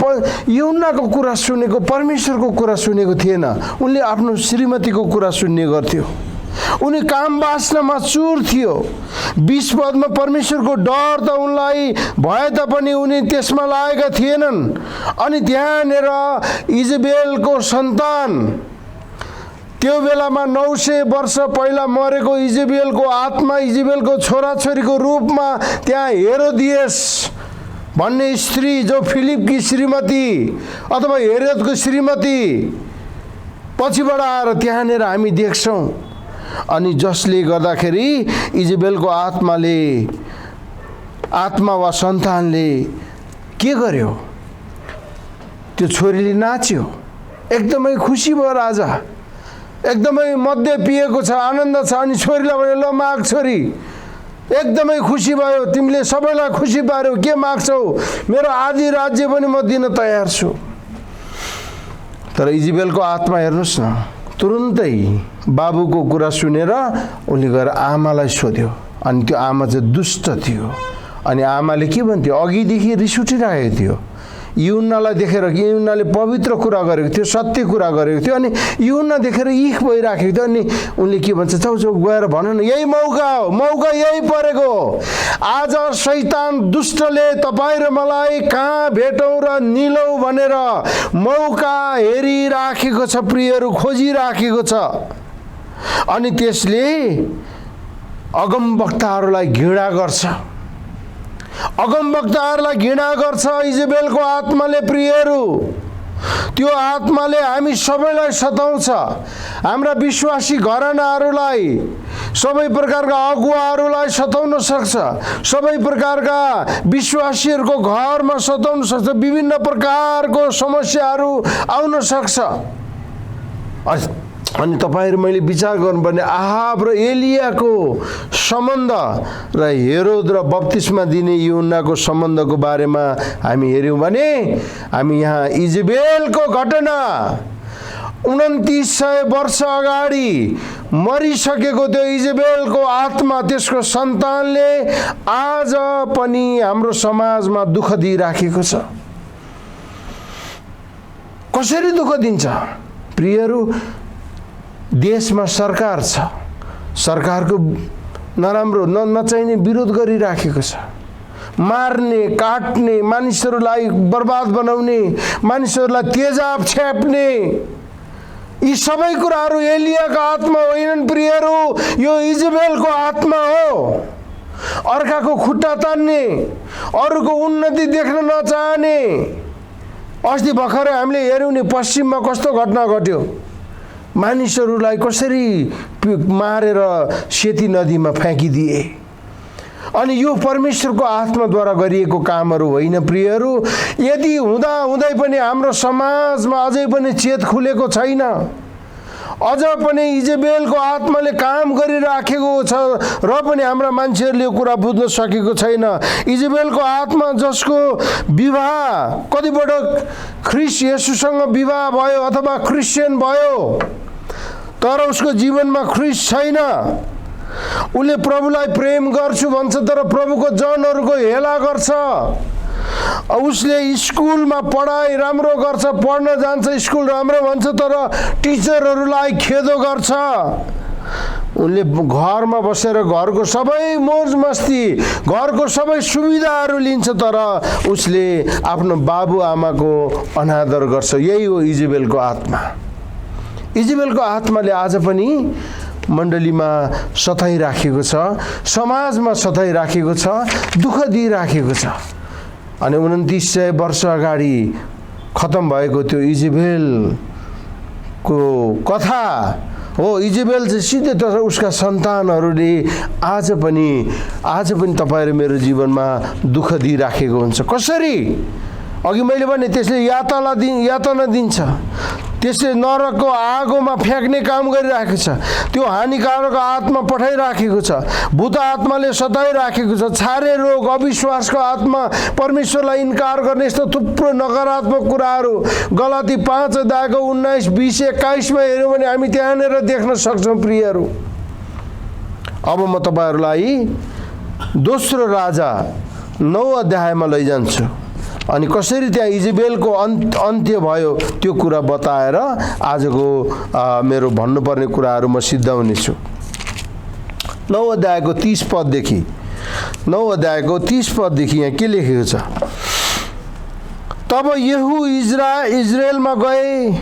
यूहन्नाको कुरा सुनेको, परमेश्वरको कुरा सुनेको थिएन, उनले आफ्नो श्रीमतीको कुरा सुन्ने गर्थ्यो। उनी काम वासनामा चुर थियो। 20 पदमा परमेश्वरको डर त उनलाई भए तापनि उनी त्यसमा लागेका थिएनन्। अनि त्यहाँनिर इजेबेलको सन्तान, त्यो बेलामा 900 वर्ष पहिला मरेको इजेबेलको आत्मा, इजेबेलको छोराछोरीको रूपमा त्यहाँ हेरोदियस भन्ने स्त्री, जो फिलिपकी श्रीमती अथवा हेरोदको श्रीमती पछिबाट आएर त्यहाँनिर हामी देख्छौँ। अनि जसले गर्दाखेरि इजेबेलको आत्मा वा सन्तानले के गर्यो? त्यो छोरीले नाच्यो, एकदमै खुसी भयो राजा, एकदमै मद्य पिएको छ, आनन्द छ। अनि छोरीलाई भने, ल माग छोरी, एकदमै खुसी भयो, तिमीले सबैलाई खुसी पार्यौ, के माग्छौ? मेरो आधी राज्य पनि म दिन तयार छु। तर इजेबेलको आत्मा हेर्नुहोस् न, तुरुन्तै बाबुको कुरा सुनेर उसले गएर आमालाई सोध्यो। अनि त्यो आमा चाहिँ दुष्ट थियो। अनि आमाले के भन्थ्यो, अघिदेखि रिस उठिरहेको थियो। यूहन्नालाई देखेर, यूहन्नाले पवित्र कुरा गरेको थियो, सत्य कुरा गरेको थियो। अनि यूहन्ना देखेर इख भइराखेको थियो। अनि उनले के भन्छ, चौ चौ गएर भन न, यही मौका हो, मौका यही परेको। आज शैतान दुष्टले तपाईँ र मलाई कहाँ भेटौँ र निलौँ भनेर मौका हेरिराखेको छ, प्रियहरू, खोजिराखेको छ। अनि त्यसले अगमवक्ताहरूलाई घृणा गर्छ, अगमवक्ताहरूलाई घृणा गर्छ इजेबेलको आत्माले। प्रियहरू, त्यो आत्माले हामी सबैलाई सताउँछ। हाम्रा विश्वासी घरानाहरूलाई, सबै प्रकारका अगुवाहरूलाई सताउन सक्छ, सबै प्रकारका विश्वासीहरूको घरमा सताउन सक्छ, विभिन्न प्रकारको समस्याहरू आउन सक्छ। अनि तपाईँहरू मैले विचार गर्नुपर्ने, आहाब र एलियाको सम्बन्ध र हेरोद र बप्तिस्मा दिने यूहन्नाको सम्बन्धको बारेमा हामी हेऱ्यौँ भने हामी यहाँ इजेबेलको घटना 2900 वर्ष अगाडि मरिसकेको त्यो इजेबेलको आत्मा, त्यसको सन्तानले आज पनि हाम्रो समाजमा दुःख दिइराखेको छ। कसरी दुःख दिन्छ? प्रियहरू, देशमा सरकार छ, सरकारको नराम्रो नचाहिने विरोध गरिराखेको छ। मार्ने, काट्ने, मानिसहरूलाई बर्बाद बनाउने, मानिसहरूलाई तेजाब छ्याप्ने, यी सबै कुराहरू एलियाको आत्मा होइनन् प्रियहरू, यो इजेबेलको आत्मा हो। अर्काको खुट्टा तान्ने, अरूको उन्नति देख्न नचाहने। अस्ति भर्खरै हामीले हेऱ्यौँ नि, पश्चिममा कस्तो घटना घट्यो। मानिसहरूलाई कसरी मारेर सेती नदीमा फ्याँकिदिए। अनि यो परमेश्वरको आत्माद्वारा गरिएको कामहरू होइन प्रियहरू। यदि हुँदै पनि हाम्रो समाजमा अझै पनि चेत खुलेको छैन, अझ पनि इजेबेलको आत्माले काम गरिराखेको छ र पनि हाम्रा मान्छेहरूले यो कुरा बुझ्न सकेको छैन। इजेबेलको आत्मा जसको विवाह कतिपटक ख्रिस्ट येशूसँग विवाह भयो अथवा क्रिस्चियन भयो, तर उसको जीवनमा ख्रिस्ट छैन। उसले प्रभुलाई प्रेम गर्छु भन्छ, तर प्रभुको जनहरूको हेला गर्छ। उसले स्कुलमा पढाइ राम्रो गर्छ, पढ्न जान्छ, स्कुल राम्रो भन्छ, तर टिचरहरूलाई खेदो गर्छ। उनले घरमा बसेर घरको सबै मोज मस्ती, घरको सबै सुविधाहरू लिन्छ, तर उसले आफ्नो बाबुआमाको अनादर गर्छ। यही हो इजेबेलको आत्मा। इजेबेलको आत्माले आज पनि मण्डलीमा सताइराखेको छ, समाजमा सताइराखेको छ, दुःख दिइराखेको छ। अनि 2900 वर्ष अगाडि खतम भएको त्यो इजेबेलको कथा हो। इजेबेल चाहिँ सिधै, तर उसका सन्तानहरूले आज पनि तपाईँहरू मेरो जीवनमा दुःख दिइराखेको हुन्छ। कसरी? अघि मैले भने त्यसले यातना दिन्छ, त्यसले नरकको आगोमा फ्याँक्ने काम गरिराखेको छ, त्यो हानिकारक आत्मा पठाइराखेको छ, भूत आत्माले सताइराखेको छ, छारे रोग, अविश्वासको आत्मा, परमेश्वरलाई इन्कार गर्ने यस्तो थुप्रो नकारात्मक कुराहरू गलाती 5 अध्यायको 19, 20, 21मा हेऱ्यौँ भने हामी त्यहाँनिर देख्न सक्छौँ प्रियहरू। अब म तपाईँहरूलाई दोस्रो राजा 9 अध्यायमा लैजान्छु अनि कसरी त्यहाँ इजेबेलको अन्त्य भयो त्यो कुरा बताएर आजको मेरो भन्नुपर्ने कुराहरू म सिद्धाउने छु। 9 अध्यायको 30 पददेखि 9 अध्यायको 30 पददेखि यहाँ के लेखेको छ? तब येहू इजरायलमा गए,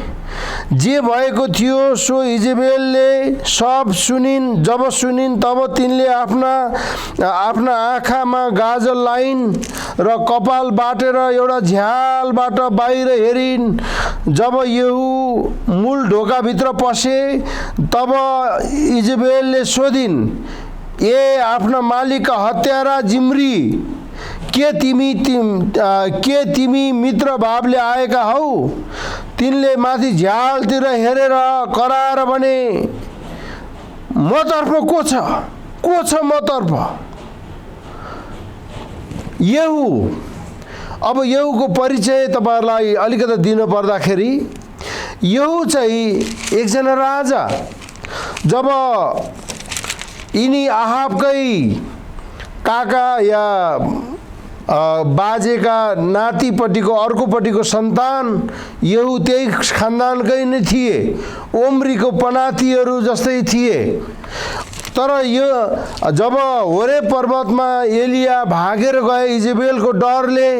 जे भएको थियो सो इजेबेलले सब सुनिन्। जब सुनिन् तब तिनले आफ्ना आँखामा गाजल लाइन् र कपाल बाटेर एउटा झ्यालबाट बाहिर हेरिन्। जब येहू मूल ढोकाभित्र पसे तब इजेबेलले सोधिन्, ए आफ्ना मालिकका हत्यारा जिम्री, के तिमी मित्र भावले आएका हौ? तिनले माथि झ्यालतिर हेरेर कराएर भने, मतर्फ को छ मतर्फ? येहू। अब येहूको परिचय तपाईहरुलाई अलिकति दिनु पर्दाखेरि, यहू चाहिँ एकजना राजा, जब यिनी आहाबकै काका या बाजेका नातिपट्टिको अर्कोपट्टिको सन्तान यहू त्यही खानदानकै नै थिए, ओम्रीको पनातीहरू जस्तै थिए। तर यो जब होरे पर्वतमा एलिया भागेर गए इजेबेलको डरले,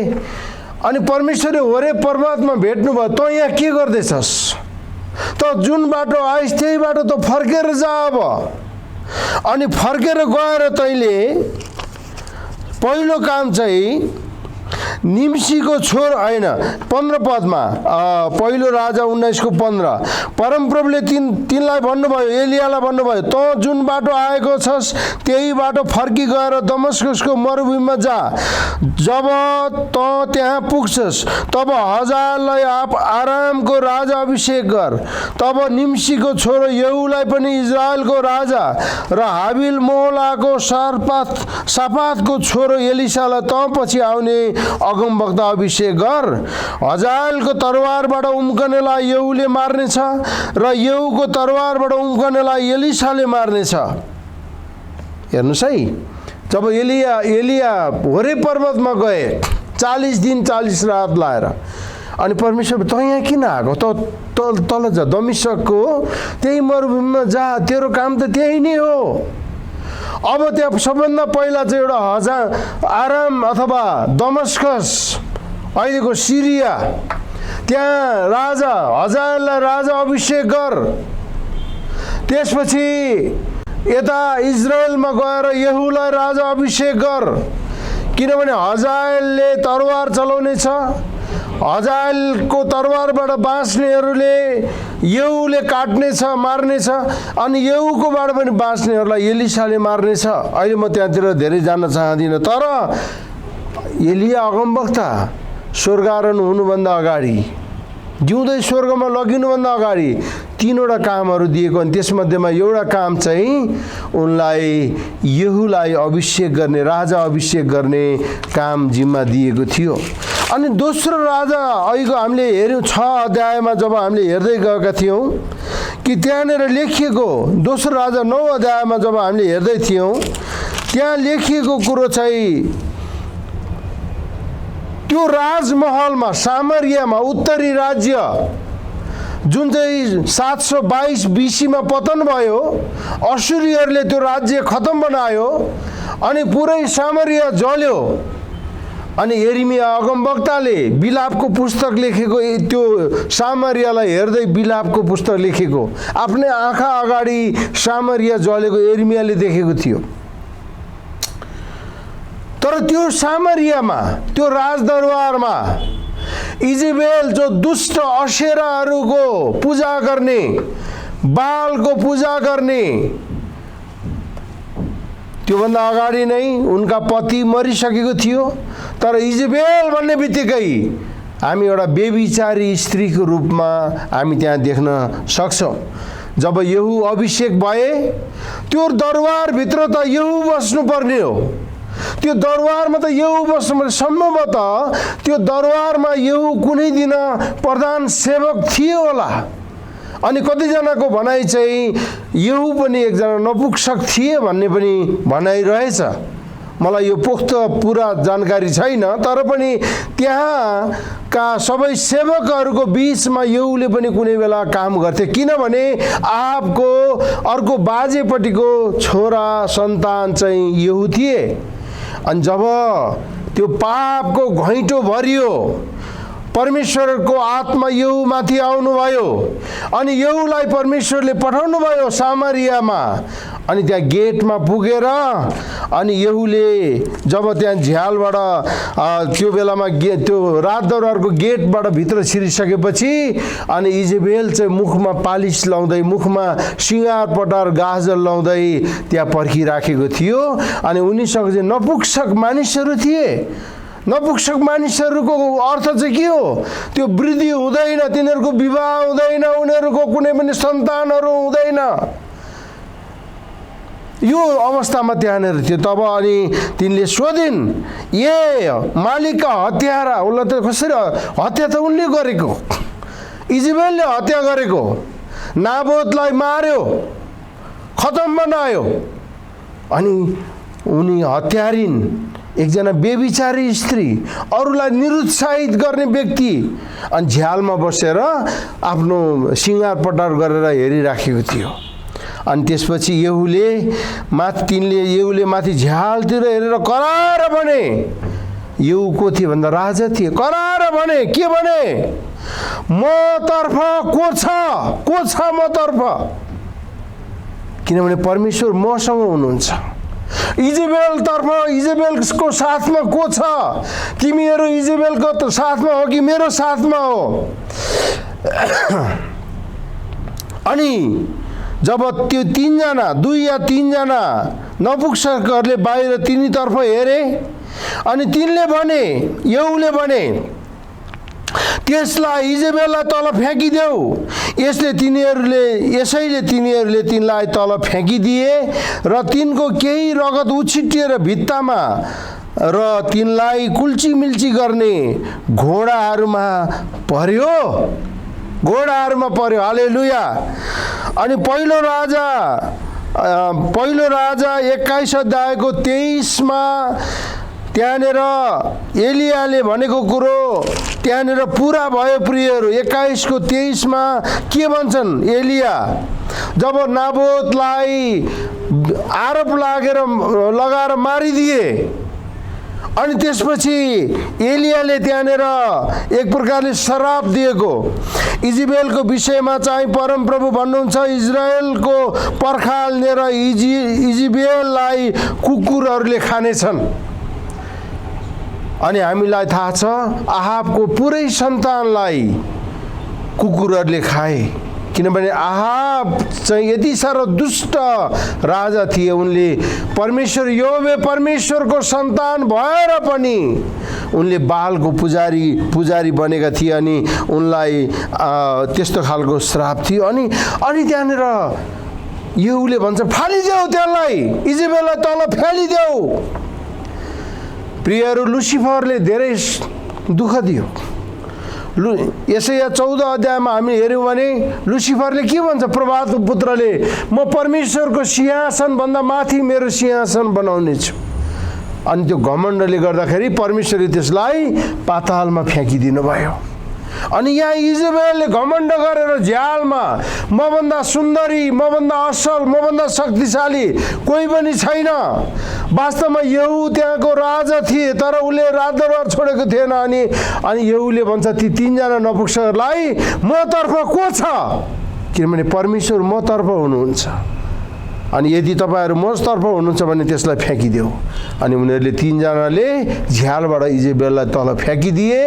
अनि परमेश्वरले होरे पर्वतमा भेट्नुभयो, तँ यहाँ के गर्दैछस्, त जुन बाटो आइस् त्यही बाटो त फर्केर जा अब। अनि फर्केर गएर तैँले पहिलो काम चाहिँ निम्सीको छोर होइन, 15 पदमा पहिलो राजा 19:15 परमप्रभुले तिनलाई भन्नुभयो, एलियालाई भन्नुभयो, तँ जुन बाटो आएको छस् त्यही बाटो फर्की गएर दमस्कसको मरुभूमिमा जा। जब तँ त्यहाँ पुग्छस् तब हजाएललाई आरामको राजा अभिषेक गर। तब निम्सीको छोरो यहूलाई पनि इजरायलको राजा र हाबिल मोहलाको सापातको छोरो एलिसालाई तँ पछि आउने अगमवक्ता अभिषेक गर। हजाएलको तरवारबाट उम्कनेलाई यहूले मार्नेछ र यहूको तरवारबाट उम्कनेलाई एलिसाले मार्नेछ। हेर्नुहोस् है, जब एलिया होरे पर्वतमा गए 40 दिन 40 रात लाएर, अनि परमेश्वर त यहाँ किन आएको, त तल जा दमिश्कको त्यही मरुभूमिमा जा, तेरो काम त त्यही नै हो। अब त्यहाँ सबभन्दा पहिला चाहिँ एउटा आराम अथवा दमस्कस, अहिलेको सिरिया, त्यहाँ राजा हजाएललाई राजा अभिषेक गर। त्यसपछि यता इजरायलमा गएर यहूलाई राजा अभिषेक गर, किनभने हजाएलले तरवार चलाउने छ। हजाएलको तरवारबाट बाँच्नेहरूले यहूले काट्नेछ, मार्नेछ, अनि यहूकोबाट पनि बाँच्नेहरूलाई एलिसाले मार्नेछ। अहिले म त्यहाँतिर धेरै जान चाहदिनँ, तर एलिया अगमवक्ता स्वर्गारोहण हुनुभन्दा अगाडि, जिउँदै स्वर्गमा लगिनुभन्दा अगाडि 3वटा कामहरू दिएको, अनि त्यसमध्येमा एउटा काम चाहिँ उनलाई यहूलाई अभिषेक गर्ने, राजा अभिषेक गर्ने काम जिम्मा दिएको थियो। अनि दोस्रो राजा अहिलेको हामीले हेऱ्यौँ 6 अध्यायमा जब हामीले हेर्दै गएका थियौँ कि त्यहाँनिर लेखिएको, दोस्रो राजा 9 अध्यायमा जब हामीले हेर्दै थियौँ, त्यहाँ लेखिएको कुरो चाहिँ त्यो राजमहलमा सामरियामा उत्तरी राज्य जुन चाहिँ 722 BC-मा पतन भयो, अश्शूरीहरूले त्यो राज्य खतम बनायो अनि पुरै सामरिया जल्यो। अनि यिर्मया अगमवक्ताले बिलापको पुस्तक लेखेको, त्यो सामरियालाई हेर्दै बिलापको पुस्तक लेखेको, आफ्नै आँखा अगाडि सामरिया जलेको यिर्मयाले देखेको थियो। तर त्यो सामरियामा, त्यो राजदरबारमा इजेबेल जो दुष्ट अशेराहरूको पूजा गर्ने, बालको पूजा गर्ने, त्योभन्दा अगाडि नै उनका पति मरिसकेको थियो। तर इजेबेल भन्ने बित्तिकै हामी एउटा बेविचारी स्त्रीको रूपमा हामी त्यहाँ देख्न सक्छौँ। जब यहू अभिषेक भए, त्यो दरबारभित्र त यहू बस्नुपर्ने हो, त्यो दरबारमा त यहू बस्नु, सम्भवतः त्यो दरबारमा यहू कुनै दिन प्रधान सेवक थियो होला। अनि कतिजनाको भनाइ चाहिँ यहू पनि एकजना नपुंसक थिए भन्ने पनि भनाइ रहेछ। मलाई यो पोख्त पुरा जानकारी छैन, तर पनि त्यहाँका सबै सेवकहरूको बिचमा यहूले पनि कुनै बेला काम गर्थे, किनभने आहाबको अर्को बाजेपट्टिको छोरा सन्तान चाहिँ यहू थिए। अनि जब त्यो पापको घैँटो भरियो, परमेश्वरको आत्मा यहूमाथि आउनुभयो, अनि यहूलाई परमेश्वरले पठाउनु भयो सामरियामा। अनि त्यहाँ गेटमा पुगेर, अनि यहूले जब त्यहाँ झ्यालबाट त्यो बेलामा त्यो राजदरबारको गेटबाट भित्र छिरिसकेपछि, अनि इजेबेल चाहिँ मुखमा पालिस लाउँदै, मुखमा सिँगार पटार गाजर लाउँदै त्यहाँ पर्खिराखेको थियो। अनि उनीसँग चाहिँ नपुंसक मानिसहरू थिए। नपुंसक मानिसहरूको अर्थ चाहिँ के हो? त्यो वृद्धि हुँदैन, तिनीहरूको विवाह हुँदैन, उनीहरूको कुनै पनि सन्तानहरू हुँदैन। यो अवस्थामा त्यहाँनिर थियो। तब अनि तिनले सोधिन्, ए मालिकका हत्यारा, उसलाई त कसरी हत्या त उनले गरेको, इजेबेलले हत्या गरेको, नाबोतलाई मार्यो, खतम बनायो। अनि उनी हत्यारिन, एकजना बेबिचारी स्त्री, अरूलाई निरुत्साहित गर्ने व्यक्ति, अनि झ्यालमा बसेर आफ्नो सिँगार पटार गरेर हेरिराखेको थियो। अनि त्यसपछि येहूले माथि झ्यालतिर हेरेर कराएर भने, येहू को थिए भन्दा राजा थिए, कराएर भने, के भने, मतर्फ को छ मतर्फ, किनभने परमेश्वर मसँग हुनुहुन्छ। इजेबेलको साथमा को छ? तिमीहरू इजेबेलको साथमा हो कि मेरो साथमा हो? अनि जब त्यो 2 या 3 जना नपुंसकहरूले बाहिर तिनीतर्फ हेरे, अनि तिनले भने, येहूले भने, त्यसलाई इजेबेललाई तल फ्याँकिदेऊ। यसैले तिनीहरूले तिनलाई तल फ्याँकिदिए र तिनको केही रगत उछिटिएर भित्तामा र तिनलाई कुल्चीमिल्ची गर्ने घोडाहरूमा पर्यो। हालेलुया। अनि पहिलो राजा 21 अध्यायको 23मा त्यहाँनिर एलियाले भनेको कुरो त्यहाँनिर पुरा भयो प्रियहरू। 21को 23मा के भन्छन्? एलिया जब नाबोतलाई आरोप लगाएर मारिदिए, अनि त्यसपछि एलियाले त्यहाँनिर एक प्रकारले श्राप दिएको। इजेबेलको विषयमा चाहिँ परमप्रभु भन्नुहुन्छ, इजरायलको पर्खाल लिएर इजेबेललाई कुकुरहरूले खानेछन्। अनि हामीलाई थाहा छ, आहाबको पुरै सन्तानलाई कुकुरहरूले खाए, किनभने आहाब चाहिँ यति साह्रो दुष्ट राजा थिए। उनले परमेश्वरको सन्तान भएर पनि उनले बालको पुजारी बनेका थिए, अनि उनलाई त्यस्तो खालको श्राप थियो। अनि त्यहाँनिर येहूले भन्छ, फालिदेऊ त्यसलाई, इजेबेललाई तल फ्यालिदेऊ। प्रियहरू, लुसिफरले धेरै दुःख दियो। यसैया 14 अध्यायमा हामी हेऱ्यौँ भने लुसिफरले के भन्छ? प्रभातको पुत्रले, म परमेश्वरको सिंहासन भन्दा माथि मेरो सिंहासन बनाउने छु। अनि त्यो घमण्डले गर्दाखेरि परमेश्वरले त्यसलाई पातालमा फ्याँकिदिनु भयो। अनि यहाँ इजेबेलले घमण्ड गरेर झ्यालमा, मभन्दा सुन्दरी, मभन्दा असल, मभन्दा शक्तिशाली कोही पनि छैन। वास्तवमा येहू त्यहाँको राजा थिए, तर उसले राजदरबार छोडेको थिएन। अनि येहूले भन्छ, ती 3 जना नपुंसकहरूलाई मतर्फ को छ? किनभने परमेश्वर मतर्फ हुनुहुन्छ। अनि यदि तपाईँहरू मतर्फ हुनुहुन्छ भने त्यसलाई फ्याँकिदेऊ। अनि उनीहरूले 3 जनाले झ्यालबाट इजेबेललाई तल फ्याँकिदिए।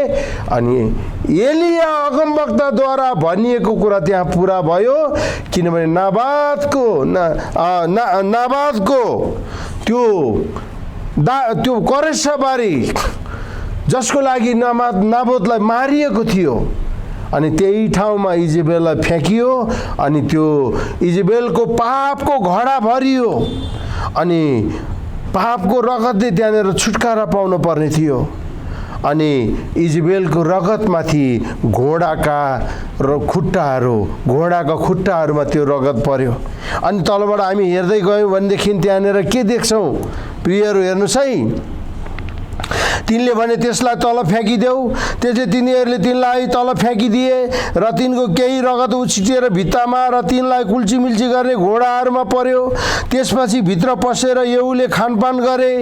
अनि एलिया अगमवक्ताद्वारा भनिएको कुरा त्यहाँ पुरा भयो, किनभने नाबादको त्यो करेसाबारी जसको लागि नाबोतलाई मारिएको थियो, अनि त्यही ठाउँमा इजेबेललाई फ्याँकियो। अनि त्यो इजेबेलको पापको घडा भरियो, अनि पापको रगतले त्यहाँनिर छुटकारा पाउनु पर्ने थियो। अनि इजेबेलको रगतमाथि घोडाका खुट्टाहरूमा त्यो रगत पर्यो। अनि तलबाट हामी हेर्दै गयौँ भनेदेखि त्यहाँनिर के देख्छौँ प्रियहरू? हेर्नुहोस् है, तिनले भने त्यसलाई तल फ्याँकिदेऊ। त्यसले तिनीहरूले तिनलाई तल फ्याँकिदिए र तिनको केही रगत उछिटिएर भित्तामा र तिनलाई कुल्चीमिल्ची गर्ने घोडाहरूमा पर्यो। त्यसपछि भित्र पसेर येहूले खानपान गरे।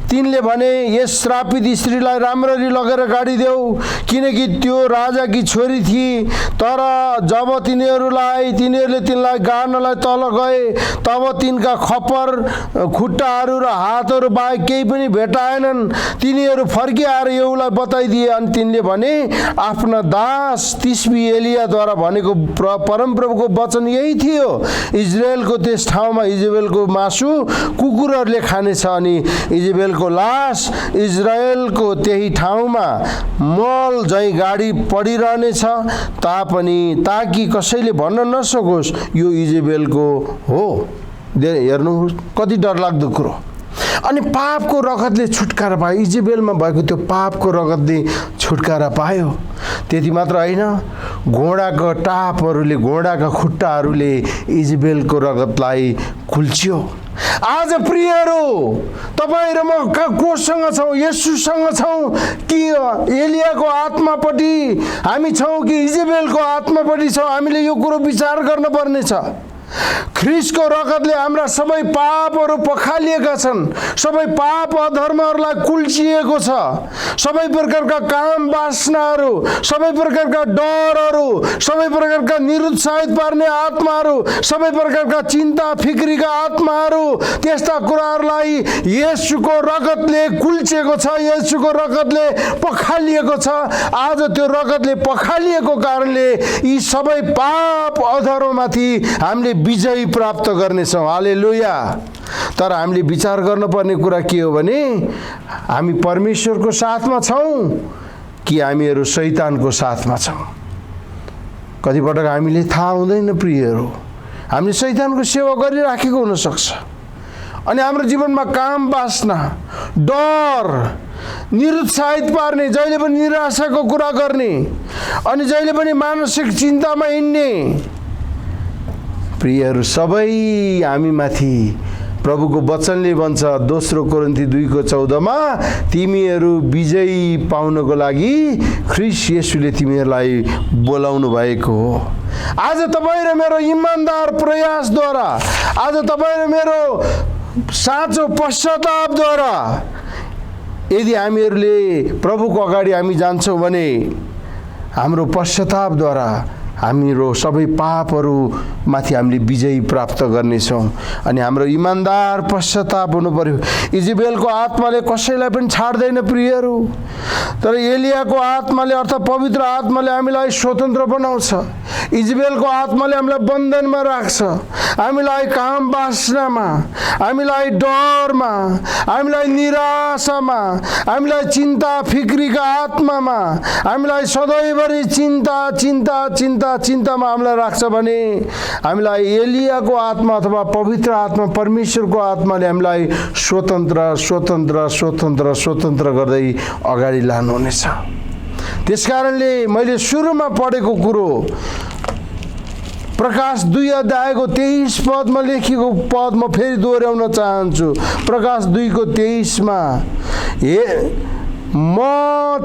तिनले भने, यस श्रापित स्त्रीलाई राम्ररी लगेर गाडिदेऊ, किनकि त्यो राजाकी छोरी थिए। तर जब तिनीहरूले तिनलाई गाड्नलाई तल गए, तब तिनका खप्पर, खुट्टाहरू र हातहरू बाहेक केही पनि भेटाएनन्। तिनीहरू फर्किआएर येहूलाई बताइदिए। अनि तिनले भने, आफ्ना दास तिस्बी एलियाद्वारा भनेको परमप्रभुको वचन यही थियो, इजरायलको त्यस ठाउँमा इजेबेलको मासु कुकुरहरूले खानेछ, अनि इजेबेलको लास इजरायलको त्यही ठाउँमा मल झैँ गाडी पडिरहनेछ, ताकि कसैले भन्न नसकोस् यो इजेबेलको हो। हेर्नु कति डरलाग्दो कुरो। अनि पापको रगतले छुटकारा पायो। इजेबेलमा भएको त्यो पापको रगतले छुटकारा पायो। त्यति मात्र होइन, घोडाको टापहरूले, घोडाका खुट्टाहरूले इजबेलको रगतलाई कुल्च्यो। आज प्रियहरू, तपाईँ र म कोसँग छौँ? येशूसँग छौँ कि एलियाको आत्मापट्टि हामी छौँ कि इजबेलको आत्मापट्टि छौँ? हामीले यो कुरो विचार गर्नुपर्ने छ। ख्रीष्टको रगतले हाम्रा सबै पापहरू पखालिएका छन्, सबै पाप अधर्महरूलाई कुल्चिएको छ। सबै प्रकारका काम वासनाहरू, सबै प्रकारका डरहरू, सबै प्रकारका निरुत्साहित पार्ने आत्माहरू, सबै प्रकारका चिन्ता फिक्रीका आत्माहरू, त्यस्ता कुराहरूलाई येशूको रगतले कुल्चेको छ, येशूको रगतले पखालिएको छ। आज त्यो रगतले पखालिएको कारणले यी सबै पाप अधर्ममाथि हामीले विजय प्राप्त गर्नेछौँ। हालेलुया। तर हामीले विचार गर्नुपर्ने कुरा के हो भने हामी परमेश्वरको साथमा छौँ कि हामीहरू शैतानको साथमा छौँ? कतिपटक हामीले थाहा हुँदैन प्रियहरू, हामीले शैतानको सेवा गरिराखेको हुनसक्छ अनि हाम्रो जीवनमा काम वासना, डर, निरुत्साहित पार्ने, जहिले पनि निराशाको कुरा गर्ने अनि जहिले पनि मानसिक चिन्तामा हिँड्ने प्रियहरू सबै हामीमाथि प्रभुको वचनले भन्छ 2 कोरिन्थी 2:14 तिमीहरू विजयी पाउनको लागि ख्रीष्ट येशूले तिमीहरूलाई बोलाउनु भएको हो। आज तपाईँ र मेरो इमानदार प्रयासद्वारा, आज तपाईँ र मेरो साँचो पश्चातापद्वारा यदि हामीहरूले प्रभुको अगाडि हामी जान्छौँ भने हाम्रो पश्चातापद्वारा हाम्रो सबै पापहरूमाथि हामीले विजय प्राप्त गर्नेछौँ अनि हाम्रो इमानदार पश्चाताप हुनु पर्यो। इजबेलको आत्माले कसैलाई पनि छाड्दैन प्रियहरू, तर एलियाको आत्माले अर्थात् पवित्र आत्माले हामीलाई स्वतन्त्र बनाउँछ। इजबेलको आत्माले हामीलाई बन्धनमा राख्छ, हामीलाई काम वासनामा, हामीलाई डरमा, हामीलाई निराशामा, हामीलाई चिन्ता फिक्रीका आत्मामा, हामीलाई सधैँभरि चिन्तामा हामीलाई राख्छ भने हामीलाई एलियाको आत्मा अथवा पवित्र आत्मा परमेश्वरको आत्माले हामीलाई स्वतन्त्र गर्दै अगाडि लानुहुनेछ। त्यसकारणले मैले सुरुमा पढेको कुरो प्रकाश 2:23 पदमा लेखेको पद म फेरि दोहोऱ्याउन चाहन्छु। प्रकाश 2:23 म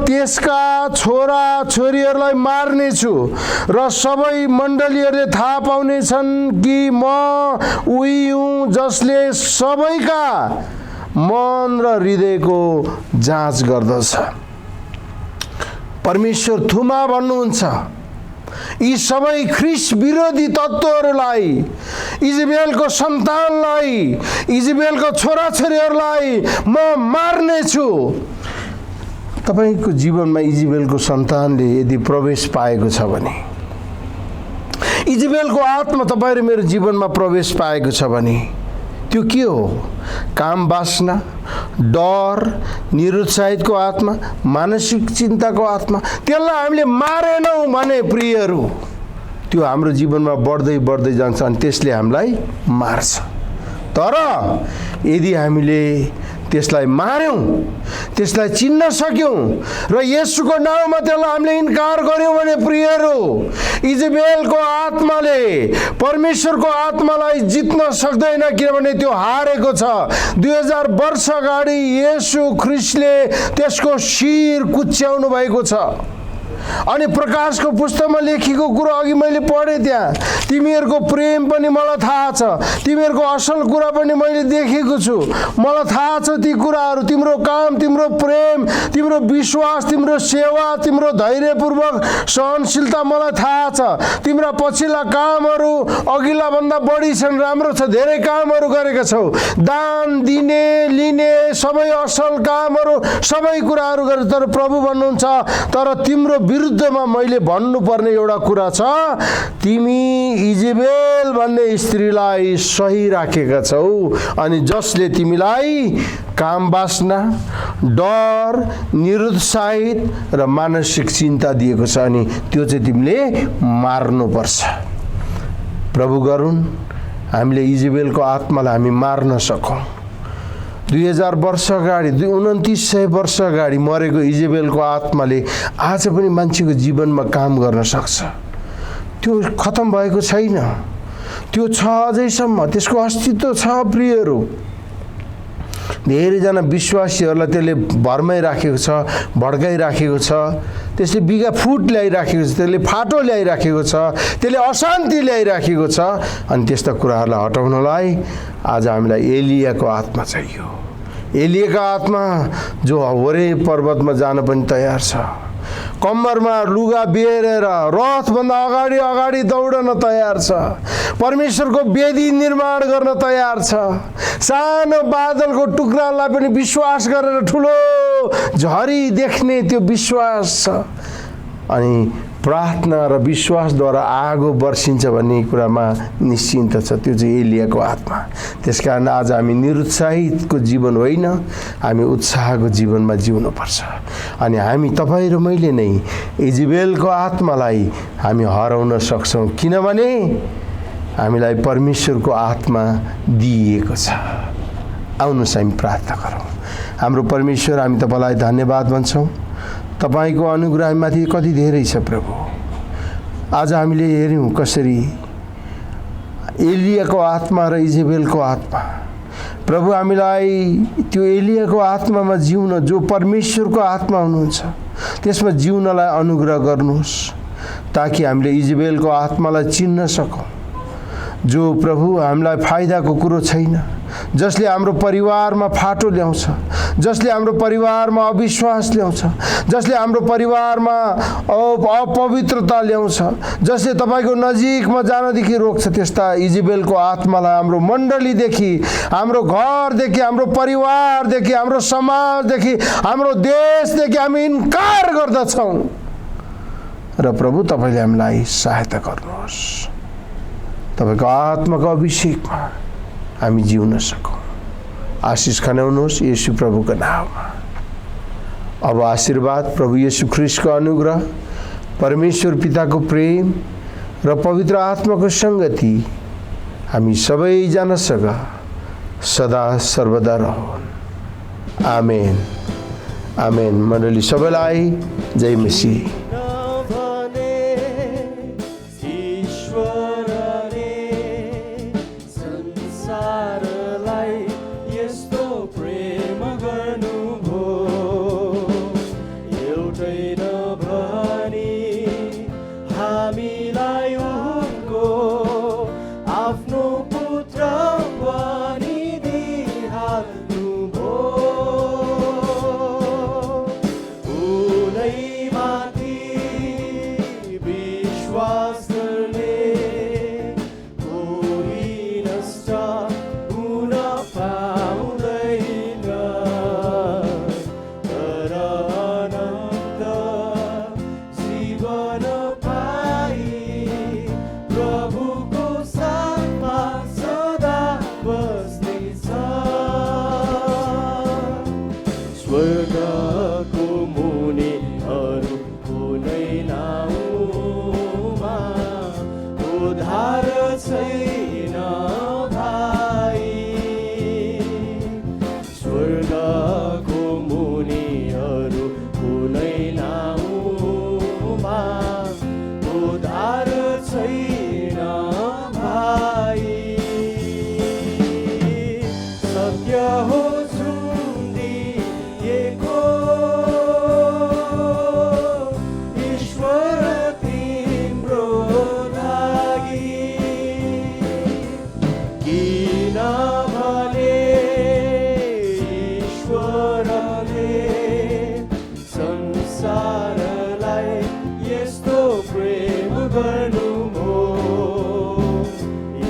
त्यसका छोरा छोरीहरूलाई मार्नेछु र सबै मण्डलीहरूले थाहा पाउनेछन् कि म उही हुँ जसले सबैका मन र हृदयको जाँच गर्दछ। परमेश्वर थुमा भन्नुहुन्छ यी सबै ख्रीष्ट विरोधी तत्त्वहरूलाई, इजबेलको सन्तानलाई, इजबेलको छोराछोरीहरूलाई म मार्नेछु। तपाईको जीवनमा इजबेलको सन्तानले यदि प्रवेश पाएको छ भने, इजबेलको आत्मा तपाईँ र मेरो जीवनमा प्रवेश पाएको छ भने त्यो के हो? काम वासना, डर, निरुत्साहितको आत्मा, मानसिक चिन्ताको आत्मा। त्यसलाई हामीले मारेनौँ भने प्रियहरू त्यो हाम्रो जीवनमा बढ्दै जान्छ अनि त्यसले हामीलाई मार्छ। तर यदि हामीले त्यसलाई मार्यौँ, त्यसलाई चिन्न सक्यौँ र येशूको नाउँमा त्यसलाई हामीले इन्कार गर्यौँ भने प्रियहरू इजबेलको आत्माले परमेश्वरको आत्मालाई जित्न सक्दैन, किनभने त्यो हारेको छ। 2000 वर्ष अगाडि येशू ख्रीष्टले त्यसको शिर कुच्याउनु भएको छ। अनि प्रकाशको पुस्तकमा लेखेको कुरो अघि मैले पढेँ, त्यहाँ तिमीहरूको प्रेम पनि मलाई थाहा छ, तिमीहरूको असल कुरा पनि मैले देखेको छु, मलाई थाहा छ ती कुराहरू, तिम्रो काम, तिम्रो प्रेम, तिम्रो विश्वास, तिम्रो सेवा, तिम्रो धैर्यपूर्वक सहनशीलता मलाई थाहा छ। तिम्रा पछिल्ला कामहरू अघिल्ला भन्दा बढी छन्, राम्रो छ, धेरै कामहरू गरेका छौ, दान दिने लिने सबै असल कामहरू, सबै कुराहरू गरे। तर प्रभु भन्नुहुन्छ तर तिम्रो विरुद्धमा मैले भन्नुपर्ने एउटा कुरा छ, तिमी इजबेल भन्ने स्त्रीलाई सही राखेका छौ अनि जसले तिमीलाई काम वासना, डर, निरुत्साहित र मानसिक चिन्ता दिएको छ अनि त्यो चाहिँ तिमीले मार्नुपर्छ। प्रभु गरून् हामीले इजबेलको आत्मालाई हामी मार्न सकौँ। 2000 वर्ष अगाडि, 2900 वर्ष अगाडि मरेको इजबेलको आत्माले आज पनि मान्छेको जीवनमा काम गर्न सक्छ। त्यो खतम भएको छैन, त्यो छ अझैसम्म, त्यसको अस्तित्व छ प्रियहरू। धेरैजना विश्वासीहरूलाई त्यसले भरमै राखेको छ, भड्काइराखेको छ, त्यसले बिगा फुट ल्याइराखेको छ, त्यसले फाटो ल्याइराखेको छ, त्यसले अशान्ति ल्याइराखेको छ। अनि त्यस्ता कुराहरूलाई हटाउनलाई आज हामीलाई एलियाको आत्मा चाहियो। एलियाको आत्मा जो होरे पर्वतमा जान पनि तयार छ, कम्मरमा लुगा बेरेर रथभन्दा अगाडि अगाडि दौडन तयार छ, परमेश्वरको वेदी निर्माण गर्न तयार छ, सानो बादलको टुक्रालाई पनि विश्वास गरेर ठुलो झरी देख्ने त्यो विश्वास छ। अनि प्रार्थना र विश्वासद्वारा आगो वर्षिन्छ भन्ने कुरामा निश्चिन्त छ। त्यो चाहिँ एलियाको आत्मा। त्यसकारण आज हामी निरुत्साहितको जीवन होइन, हामी उत्साहको जीवनमा जिउनुपर्छ। अनि हामी तपाईँ र मैले नै इजेबेलको आत्मालाई हामी हराउन सक्छौँ, किनभने हामीलाई परमेश्वरको आत्मा दिइएको छ। आउनुहोस् हामी प्रार्थना गरौँ। हाम्रो परमेश्वर, हामी तपाईँलाई धन्यवाद भन्छौँ। तपाईको अनुग्रह हामीमाथि कति धेरै छ प्रभु। आज हामीले हेऱ्यौँ कसरी एलियाको आत्मा र इजेबेलको आत्मा। प्रभु, हामीलाई त्यो एलियाको आत्मामा जिउन, जो परमेश्वरको आत्मा हुनुहुन्छ, त्यसमा जिउनलाई अनुग्रह गर्नुहोस्, ताकि हामीले इजेबेलको आत्मालाई चिन्न सकौँ, जो प्रभु हामीलाई फाइदाको कुरो छैन, जसले हाम्रो परिवारमा फाटो ल्याउँछ, जसले हाम्रो परिवारमा अविश्वास ल्याउँछ, जसले हाम्रो परिवारमा अपवित्रता ल्याउँछ, जसले तपाईँको नजिकमा जानदेखि रोक्छ। त्यस्ता इजेबेलको आत्मालाई हाम्रो मण्डलीदेखि, हाम्रो घरदेखि, हाम्रो परिवारदेखि, हाम्रो समाजदेखि, हाम्रो देशदेखि हामी इन्कार गर्दछौँ। र प्रभु, तपाईँले हामीलाई सहायता गर्नुहोस्, तपाईँको आत्माको अभिषेकमा हामी जिउन सकौँ। आशिष खनाउनुहोस् येशू प्रभुको नाममा। अब आशीर्वाद, प्रभु येशू ख्रीष्टको अनुग्रह, परमेश्वर पिताको प्रेम र पवित्र आत्माको सङ्गति हामी सबैजनासँग सदा सर्वदा रहोस्। आमेन, आमेन। मण्डली सबैलाई जय मसीह।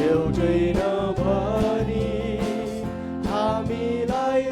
एउटै नभनी हामीलाई